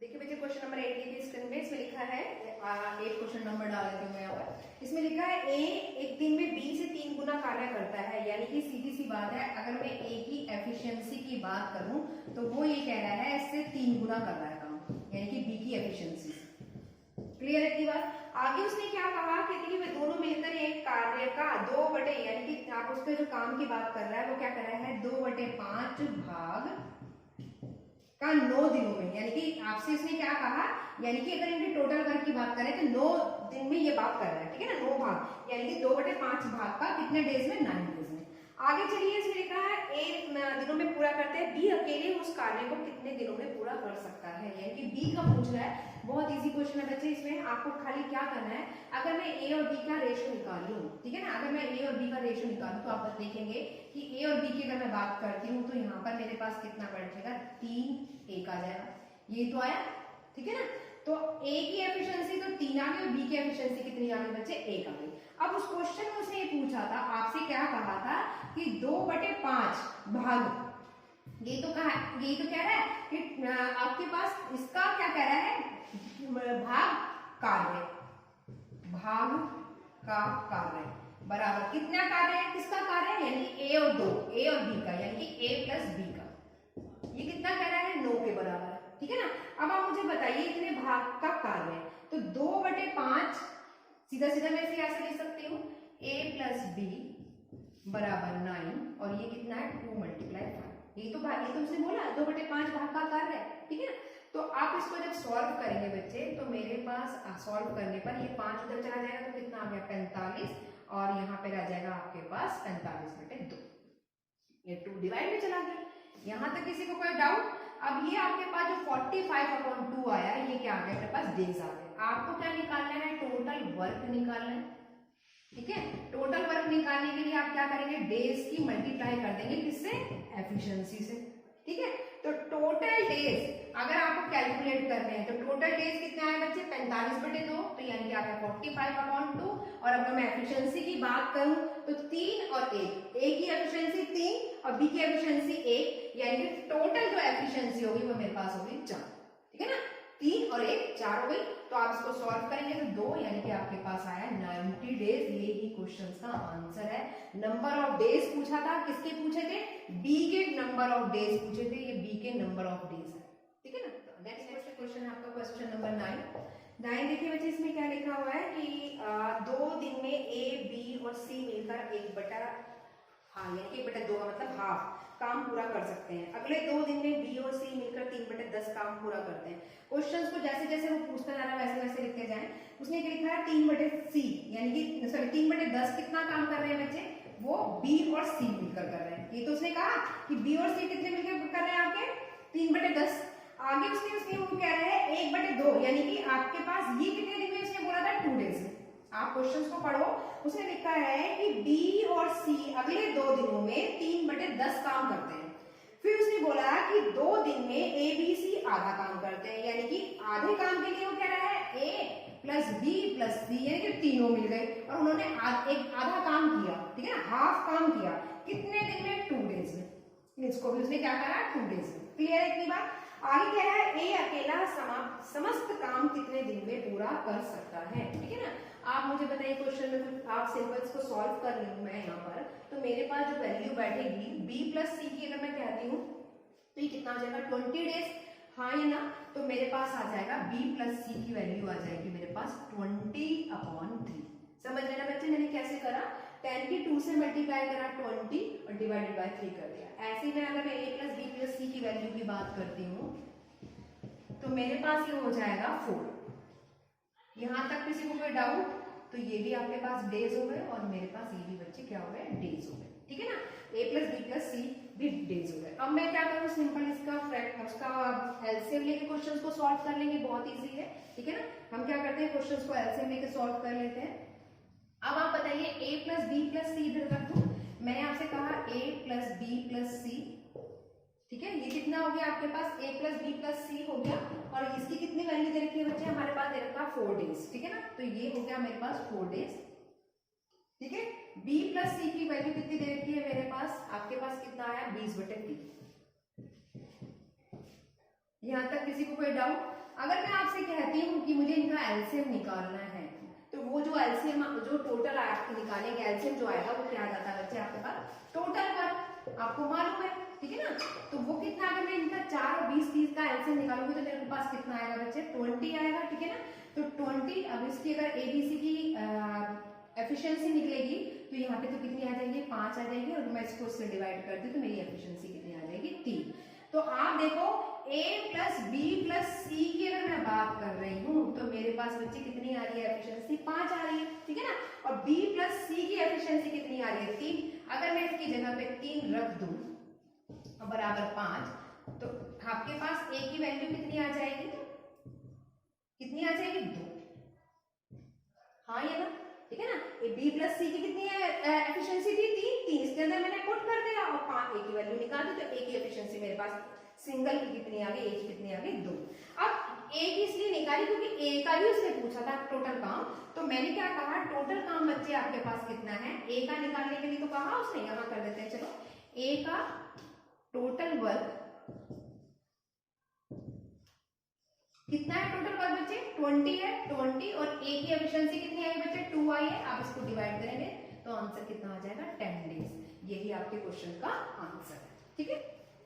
देखिए बच्चे क्वेश्चन नंबर 8 लिखिए स्क्रीन में, इसमें लिखा है 8 क्वेश्चन नंबर डाल देती हूँ मैं यहाँ पर। इसमें लिखा है a एक दिन में b से 3 गुना कार्य करता है, यानी कि सीधी सी बात है, अगर मैं a की एफिशिएंसी की बात करूं तो वो ये कह रहा है इससे 3 गुना कर रहा है काम, यानी कि b की एफिशिएंसी। क्लियर है की बात। आगे उसने क्या कहा कि देखिए वे दोनों मिलकर एक कार्य का 2 यानी कि आप उसके जो काम की बात कर रहा है वो क्या कर रहा है 2/5 भाग का 9 दिनों में, यानी कि आपसे इसने क्या कहा, यानी कि अगर इनके टोटल वर्क की बात करें तो 9 दिन में ये बात कर रहा है, ठीक है ना, 9 भाग यानी कि 2/5 भाग का कितने डेज में 9 डेज में। आगे चलिए इसमें लिखा है a दिनों में पूरा करते हैं, b अकेले उस कार्य को कितने दिनों में पूरा कर सकता है, यानी कि b का पूछ रहा है। बहुत इजी क्वेश्चन है बच्चे, इसमें आपको खाली क्या करना है, अगर मैं a और b का रेशो निकाल लूं, ठीक है ना, अगर मैं a और b का रेशो निकालूं तो आप देखेंगे कि a और b की अगर मैं बात करती हूँ तो यहाँ पर मेरे पास कितना बैठेगा 3 1 आ जाएगा, ये तो आया, ठीक है ना। तो a की एफिशिएंसी तो 3 आ गई और b की एफिशिएंसी कितनी आ गई बच्चे 1 आ गई। अब उस क्वेश्चन में उसने ये पूछा था आपसे, क्या कहा था कि 2/5 भाग, ये तो कहा, ये तो कह रहा है कि आपके पास इसका क्या कह रहा है भाग कार्य, भाग का कार्य बराबर कितना कार्य है, किसका कार्य है, यानी a और 2 a और b का, यानी कि a + b का, ये कितना कह रहा है 9 के बराबर, ठीक है ना। अब आप मुझे बताइए इतने भाग का कार्य है तो 2/5 सीधा सीधा मैं इसे ऐसे लिख सकती हूँ a + b बराबर 9 और ये कितना है 2 × 5, ये तो उसने बोला 2/5 भाग का कार्य है, ठीक है ना। तो आप इसको जब सॉल्व करेंगे बच्चे तो मेरे पास सॉल्व करने पर ये 5 उधर चला जाएगा तो कितना आ गया 45 और यहाँ पे रह जाएगा आपके पास 45/2। ये 2 डिवाइड में चला गया। यहाँ तक किसी को कोई डाउट? अब ये आपके पास जो 45/2 आया ये क्या आ गया मेरे पास? डेज आ गए। आपको क्या निकालना है? टोटल वर्क निकालना है। ठीक है, टोटल वर्क निकालने के लिए आप क्या करेंगे? डेज की मल्टीप्लाई कर देंगे किससे? एफिशिएंसी से। ठीक है, तो टोटल डेज अगर आपको कैलकुलेट करने हैं तो टोटल डेज कितने आए बच्चे? 45/2, तो यानी कि आपका 45/2। और अगर मैं एफिशिएंसी की बात करूं तो 3 और 1, ए की एफिशिएंसी 3 और बी की एफिशिएंसी 1, यानी कि टोटल जो एफिशिएंसी होगी वो मेरे पास होगी 4। ठीक है ना, 3 और 1 4 हो गई। तो आप इसको सॉल्व करेंगे तो 2, यानी कि आपके पास आया 90 डेज। ये ही क्वेश्चन का आंसर है। नंबर ऑफ डेज पूछा था, किसके पूछे थे? बी के नंबर ऑफ डेज पूछे थे। ये बी के नंबर ऑफ डेज है। ठीक है ना, नेक्स्ट क्वेश्चन है आपका क्वेश्चन नंबर 9। देखिए बच्चे, इसमें क्या लिखा हुआ है कि 2 दिन में ए, बी और सी मिलकर 1/2 का मतलब हाफ काम पूरा कर सकते हैं। अगले 2 दिन में बी और सी मिलकर 3/10 काम पूरा करते हैं। क्वेश्चंस को जैसे जैसे वो पूछता जा रहा है वैसे वैसे लिखते जाएं। उसने क्या लिखा है? 3/C, यानी कि सॉरी 3/10 कितना काम कर रहे हैं बच्चे? वो बी और सी मिलकर कर रहे हैं। ये तो उसने कहा कि बी और सी कितने मिलकर कर रहे हैं आपके? 3/10। आगे उसने वो कह रहे हैं 1/2, यानी कि आपके पास ये कितने दिन में उसने बोला था? 2 डेज में। आप क्वेश्चंस को पढ़ो। उसने लिखा है कि बी और सी अगले 2 दिनों में 3/10 काम करते हैं। फिर उसने बोला कि 2 दिन में ए, बी, सी आधा काम करते हैं, यानी कि आधे काम के लिए वो कह रहा है ए प्लस बी प्लस सी, यानी कि तीनों मिल गए और उन्होंने एक आधा काम किया। ठीक है ना, हाफ काम किया। कितने दिन में? 2 डेज में। इसको भी उसने क्या करा? 2 डेज में। क्लियर है इतनी बात? आगे कह रहा है ए अकेला समस्त काम कितने दिन में पूरा कर सकता है। ठीक है ना, आप मुझे बताइए क्वेश्चन में आप सिंपल्स को सॉल्व कर रही हूं मैं यहाँ पर, तो मेरे पास जो वैल्यू बैठेगी b प्लस सी की, अगर मैं कहती हूँ तो ये कितना आ जाएगा? 20 डेज। हाँ या ना? तो मेरे पास आ जाएगा b प्लस सी की वैल्यू आ जाएगी मेरे पास 20/3। समझ रहे ना बच्चे मैंने कैसे करा? 10 की 2 से मल्टीप्लाई करा 20 और डिवाइडेड बाय 3 कर दिया। ऐसे ही मैं अगर मैं a प्लस बी प्लस सी की वैल्यू की बात करती हूँ तो मेरे पास ये हो जाएगा 4। यहां तक किसी को कोई डाउट? तो ये भी आपके पास डेज हो गए और मेरे पास ये भी बच्चे क्या हो गए? डेज हो गए। ठीक है ना, a प्लस बी प्लस सी भी डेज हो गए। अब मैं क्या करूं? सिंपल उसका एलसीएम लेके क्वेश्चंस को सॉल्व कर लेंगे, बहुत इजी है। ठीक है ना, हम क्या करते हैं? क्वेश्चंस को एलसीएम लेके सॉल्व कर लेते हैं। अब आप बताइए a प्लस बी प्लस सी इधर रख दूं। मैंने आपसे कहा a प्लस बी प्लस सी। ठीक है, ये कितना हो गया आपके पास? a प्लस बी प्लस सी हो गया। और इसकी कितनी वैल्यू दे रखी है बच्चे? हमारे पास दे रखा 4 डेज। ठीक है ना, तो ये हो गया मेरे पास 4 डेज। ठीक है, b प्लस सी की वैल्यू कितनी दे रखी है मेरे पास? आपके पास कितना आया? 20/3। यहां तक किसी को कोई डाउट? अगर मैं आपसे कहती हूँ कि मुझे इनका एलसीएम निकालना है तो वो जो एलसीएम जो टोटल आपको निकालेंगे, एलसीएम जो आएगा वो क्या आ जाता है बच्चे आपके पास? Total work. आपको मालूम है। ठीक है ना, तो वो कितना? अगर मैं इनका 4 और 20 30 का एलसीएम निकालूंगी तो मेरे पास कितना आएगा बच्चे? 20 आएगा। ठीक है ना, तो 20। अब इसकी अगर एबीसी की एफिशिएंसी निकलेगी तो यहाँ पे तो कितनी आ जाएगी? 5 आ जाएगी। और मैं इसको उससे डिवाइड करती हूँ तो मेरी एफिशिएंसी कितनी आ जाएगी? 3। तो आप देखो a प्लस बी प्लस सी की अगर मैं बात कर रही हूँ तो मेरे पास बच्चे कितनी आ रही है? एफिशिएंसी 5 आ रही है। ठीक है ना, और b प्लस सी की एफिशिएंसी कितनी आ रही है? 3। अगर मैं इसकी जगह पे 3 रख दूं बराबर 5, तो आपके पास a की वैल्यू कितनी आ जाएगी? कितनी आ जाएगी? 2। हाँ या ना? ठीक है ना, b प्लस सी की कितनी है एफिशिएंसी थी? 3। इसके अंदर मैंने पुट कर दिया और 5 a की वैल्यू निकाल दी, तो a की एफिशिएंसी मेरे पास सिंगल की कितनी आ गई? a की कितनी आ गई? 2। अब a की इसलिए निकाली क्योंकि a का भी उसने पूछा था टोटल काम। तो मैंने क्या कहा? टोटल काम बच्चे आपके पास कितना है? a का निकालने के लिए तो कहा उसने, यहां कर देते हैं। चलो, a का टोटल वर्क कितना है? टोटल वर्क बच्चे 20 है। 20 और a की एफिशिएंसी कितनी आई बच्चे? 2 आई है। आप इसको डिवाइड करेंगे तो आंसर कितना आ जाएगा? 10 डेज। यही आपके क्वेश्चन का आंसर है। ठीक है,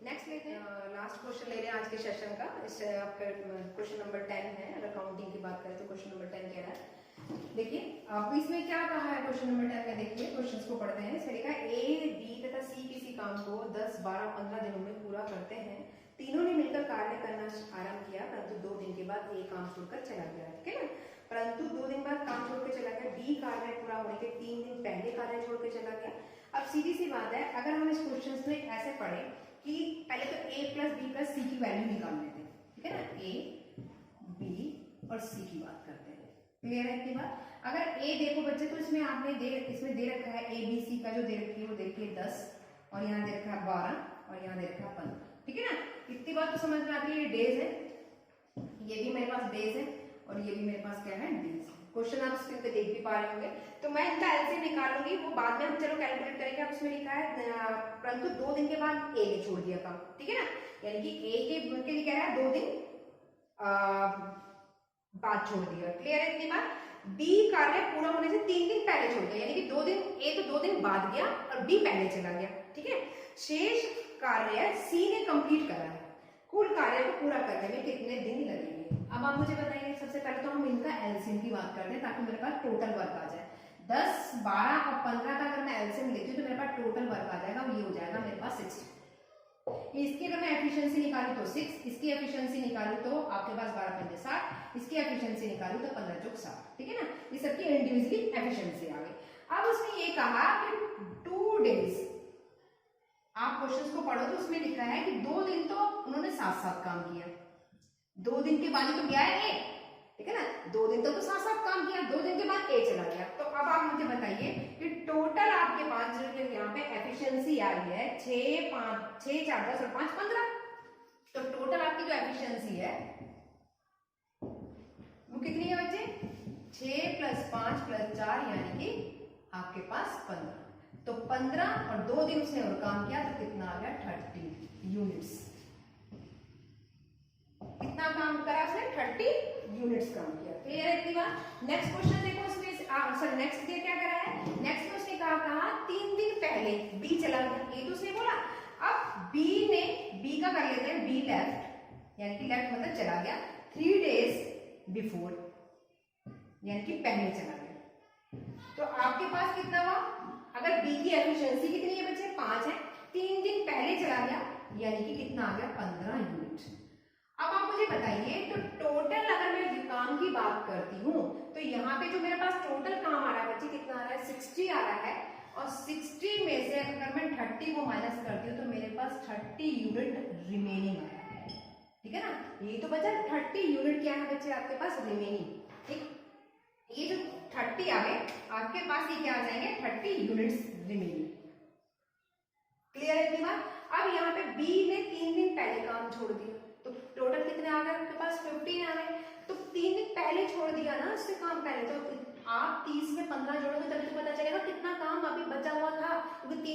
नेक्स्ट लेते हैं। लास्ट क्वेश्चन ले रहे हैं आज के सेशन का। इससे आपका क्वेश्चन नंबर 10 है। अगर काउंटिंग की बात करें तो क्वेश्चन नंबर 10 कह रहा है। देखिए अब इसमें क्या कहा है क्वेश्चन नंबर 10 में? देखिए क्वेश्चंस को पढ़ते हैं। इसमें लिखा है ए, बी तथा सी किसी काम को 10, 12, 15 दिनों में पूरा करते हैं। तीनों ने मिलकर कार्य करना आरंभ किया, परंतु 2 दिन के बाद एक काम छोड़कर चला गया। ठीक है ना, परंतु 2 दिन बाद काम छोड़ के चला गया, बी कार्य पूरा होने के 3 दिन पहले कार्य छोड़ के चला गया। अब सीधी सी बात है, अगर हम इस क्वेश्चन में ऐसे पढ़े कि पहले तो a प्लस बी प्लस सी की वैल्यू निकाल लेते हैं, ठीक है ना, a b और c की बात करते हैं। क्लियर है इतनी बात? अगर a देखो बच्चे तो इसमें आपने इसमें दे रखा है a b c का जो दे रखी है वो देखिए 10 और यहाँ दे रखा है 12 और यहाँ दे रखा है 15, ठीक है ना। इतनी बात तो समझ में आती है, ये डेज है, ये भी मेरे पास डेज है और ये भी मेरे पास क्या है, डेज। क्वेश्चन आप स्क्रीन पे देख भी पा रहे होंगे। तो मैं इनका एलसीएम निकालूंगी, वो बाद में हम चलो कैलकुलेट करेंगे। अब उसमें लिखा है परंतु 2 दिन के बाद ए ने छोड़ दिया काम, ठीक है ना, यानी कि ए के लिए कह रहा है 2 दिन बाद छोड़ दिया। क्लियर है इतनी बात? बी कार्य पूरा होने से 3 दिन पहले छोड़ दिया, यानी कि 2 दिन, ए तो 2 दिन बाद गया और बी पहले चला गया, ठीक है। शेष कार्य सी ने कंप्लीट करा है। कुल कार्य को पूरा करने में कितने दिन लगेंगे? अब आप मुझे बताइए। सबसे पहले तो हम इनका एलसीएम की बात करते हैं ताकि मेरे पास टोटल वर्क आ जाए। 10, 12 और 15 का अगर मैं एलसीएम लेती हूँ तो मेरे पास टोटल वर्क आ जाएगा, ये हो जाएगा मेरे पास 60। इसकी अगर मैं एफिशिएंसी निकालूं तो 6, इसकी एफिशिएंसी निकालूं तो आपके पास 12 पंजे 60, इसकी एफिशिएंसी निकालूं तो 15 चौक 60, ठीक है ना। ये सबकी इंडिविजुअली एफिशिएंसी आ गई। अब उसने ये कहा कि 2 डेज, आप क्वेश्चंस को पढ़ो तो उसमें लिखा है कि 2 दिन तो उन्होंने साथ साथ काम किया, 2 दिन के बाद ही तो गया है ए, ठीक है ना, 2 दिन तो साथ साथ काम किया, 2 दिन के बाद ए चला गया। तो अब आप मुझे बताइए कि टोटल आपके पास जो यहाँ पे एफिशिएंसी आ रही है 6, 4, 10 और 5, 15। तो टोटल आपकी जो एफिशिएंसी है वो कितनी है बच्चे? 6 + 5 + 4 यानी कि आपके पास 15। तो 15 और 2 दिन उसने और काम किया तो कितना आ गया? 30 यूनिट्स। कितना काम करा उसने? 30 यूनिट्स काम किया। क्लियर है इतनी बात? नेक्स्ट क्वेश्चन देखो, उसमें सर नेक्स्ट डे क्या करा है? नेक्स्ट में उसने कहा 3 दिन पहले बी चला गया, ये तो उसने बोला। अब बी का कर लेते हैं, बी लेफ्ट, यानी कि लेफ्ट मतलब चला गया 3 डेज बिफोर, यानी कि पहले चला गया। तो आपके पास कितना हुआ? अगर बी की एफिशिएंसी कितनी है बच्चे? 5 है, 3 दिन पहले चला गया यानी कि कितना आ गया? 15 यूनिट। अब आप मुझे बताइए तो टोटल अगर मैं काम की बात करती हूँ तो यहाँ पे जो मेरे पास टोटल काम आ रहा है बच्चे कितना आ रहा है? 60 आ रहा है और 60 में से अगर मैं 30 को माइनस करती हूँ तो मेरे पास 30 यूनिट रिमेनिंग आ रहा है, ठीक है ना। ये तो बचा 30 यूनिट क्या है बच्चे आपके पास? रिमेनिंग, ठीक। ये जो 30 आ गए आपके पास, ये क्या आ जाएंगे? 30 यूनिट्स रिमेनिंग। क्लियर है इतनी बात? अब यहाँ पे बी ने 3 दिन पहले काम छोड़ दिया तो टोटल कितने आ गए आपके पास? 15 आ गए। तो 3 दिन पहले छोड़ दिया ना उससे काम पहले, तो आप 30 में 15 जोड़ोगे तभी तो पता चलेगा कितना काम अभी बचा हुआ था, क्योंकि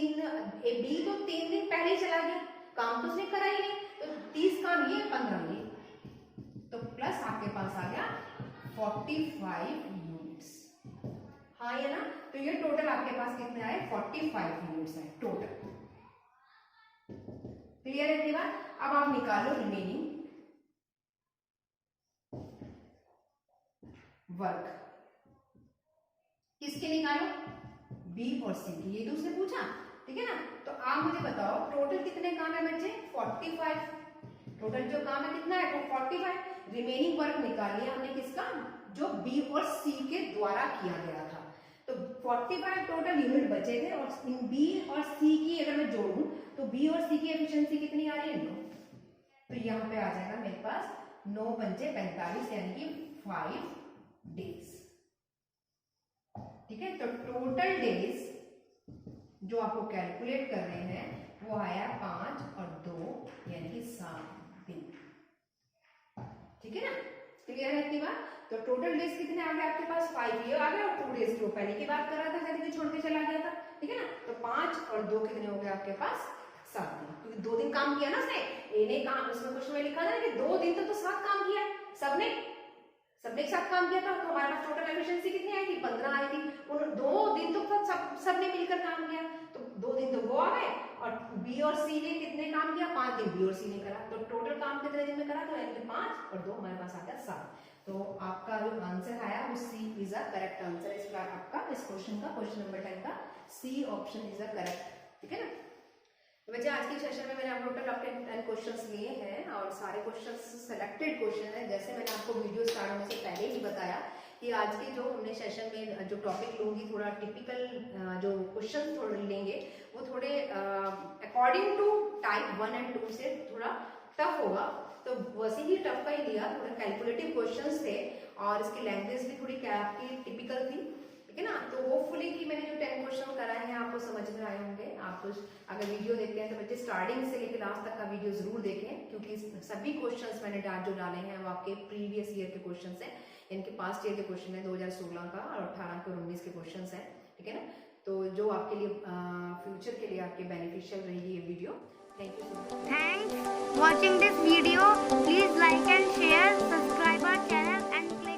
बी तो 3 दिन पहले ही चला गया, काम तो उसने करा ही नहीं। तो 30 काम ये, 15 ये, तो प्लस आपके पास आ गया 45 यूनिट्स। हाँ ये ना, तो ये टोटल आपके पास कितने आए? 45 यूनिट्स है टोटल। क्लियर है इतनी बात? अब आप निकालो रिमेनिंग वर्क। किसके निकालो? बी और सी की, ये तो उसने पूछा, ठीक है ना। तो आप मुझे बताओ टोटल कितने काम है बच्चे? 45। टोटल जो काम है कितना है? 45। रिमेनिंग वर्क निकाल लिया हमने किसका? जो बी और सी के द्वारा किया गया था। तो 45 टोटल यूनिट बचे थे और इन बी और सी की अगर मैं जोड़ूं तो बी और सी की एफिशिएंसी कितनी आ रही है? 9। तो यहाँ पे आ जाएगा मेरे पास 9 × 5 = 45 यानी कि 5 डेज, ठीक है। तो टोटल डेज जो आपको कैलकुलेट कर रहे हैं वो आया 5 और 2 यानी कि 7 दिन, ठीक है ना। क्लियर है इतनी बात? तो टोटल डेज कितने आ गए आपके पास? 5 ये आ गए और 2 डेज जो पहले की बात कर रहा था जैसे कि छोड़ के चला गया था, ठीक है ना। तो 5 और 2 कितने हो गए आपके पास? 7 दिन, क्योंकि 2 दिन काम किया ना उसने। ए ने काम, उसमें क्वेश्चन में लिखा था कि 2 दिन तो साथ काम किया, सबने एक साथ काम किया था। तो हमारे पास टोटल एफिशिएंसी कितनी आई थी? 15 आई थी। उन 2 दिन तो सबने मिलकर काम किया, तो 2 दिन तो वो आ गए। और बी और सी ने कितने काम किया? 5 दिन बी और सी ने करा। तो टोटल काम कितने दिन में करा? तो यानी कि 5 और 2 हमारे पास आ गया 7। तो आपका जो आंसर आया वो सी इज अ करेक्ट आंसर। इस बार आपका इस क्वेश्चन का, क्वेश्चन नंबर 10 का C option is a correct, ठीक है ना। तो बच्चे आज की सेशन में मैंने आप टोटल आपके 10 क्वेश्चंस लिए हैं और सारे क्वेश्चंस सिलेक्टेड क्वेश्चन हैं। जैसे मैंने आपको वीडियो स्टार्ट होने से पहले ही बताया कि आज के जो हमने सेशन में जो टॉपिक लूंगी थोड़ा टिपिकल जो क्वेश्चन थोड़े लेंगे वो थोड़े अकॉर्डिंग टू टाइप 1 एंड 2 से थोड़ा टफ होगा, तो वैसे ही टफ का ही लिया, थोड़ा कैलकुलेटिव क्वेश्चंस थे और इसकी लैंग्वेज भी थोड़ी क्या आपकी टिपिकल थी, ठीक है ना। तो होपफुली कि मैंने जो 10 क्वेश्चन कराए हैं आपको समझ में आए होंगे। आप अगर वीडियो देखते हैं तो बच्चे स्टार्टिंग से लेकर लास्ट तक का वीडियो जरूर देखें, क्योंकि सभी क्वेश्चंस मैंने जो डाले हैं वो आपके प्रीवियस ईयर के क्वेश्चंस हैं, इनके पास्ट ईयर के क्वेश्चन है 2016 का और 18 के और 19 के क्वेश्चन हैं, ठीक है ना। तो जो आपके लिए फ्यूचर के लिए आपके बेनिफिशियल रहेगी ये video. Thank you so much. Thanks watching this video. Please like and share, subscribe our channel and click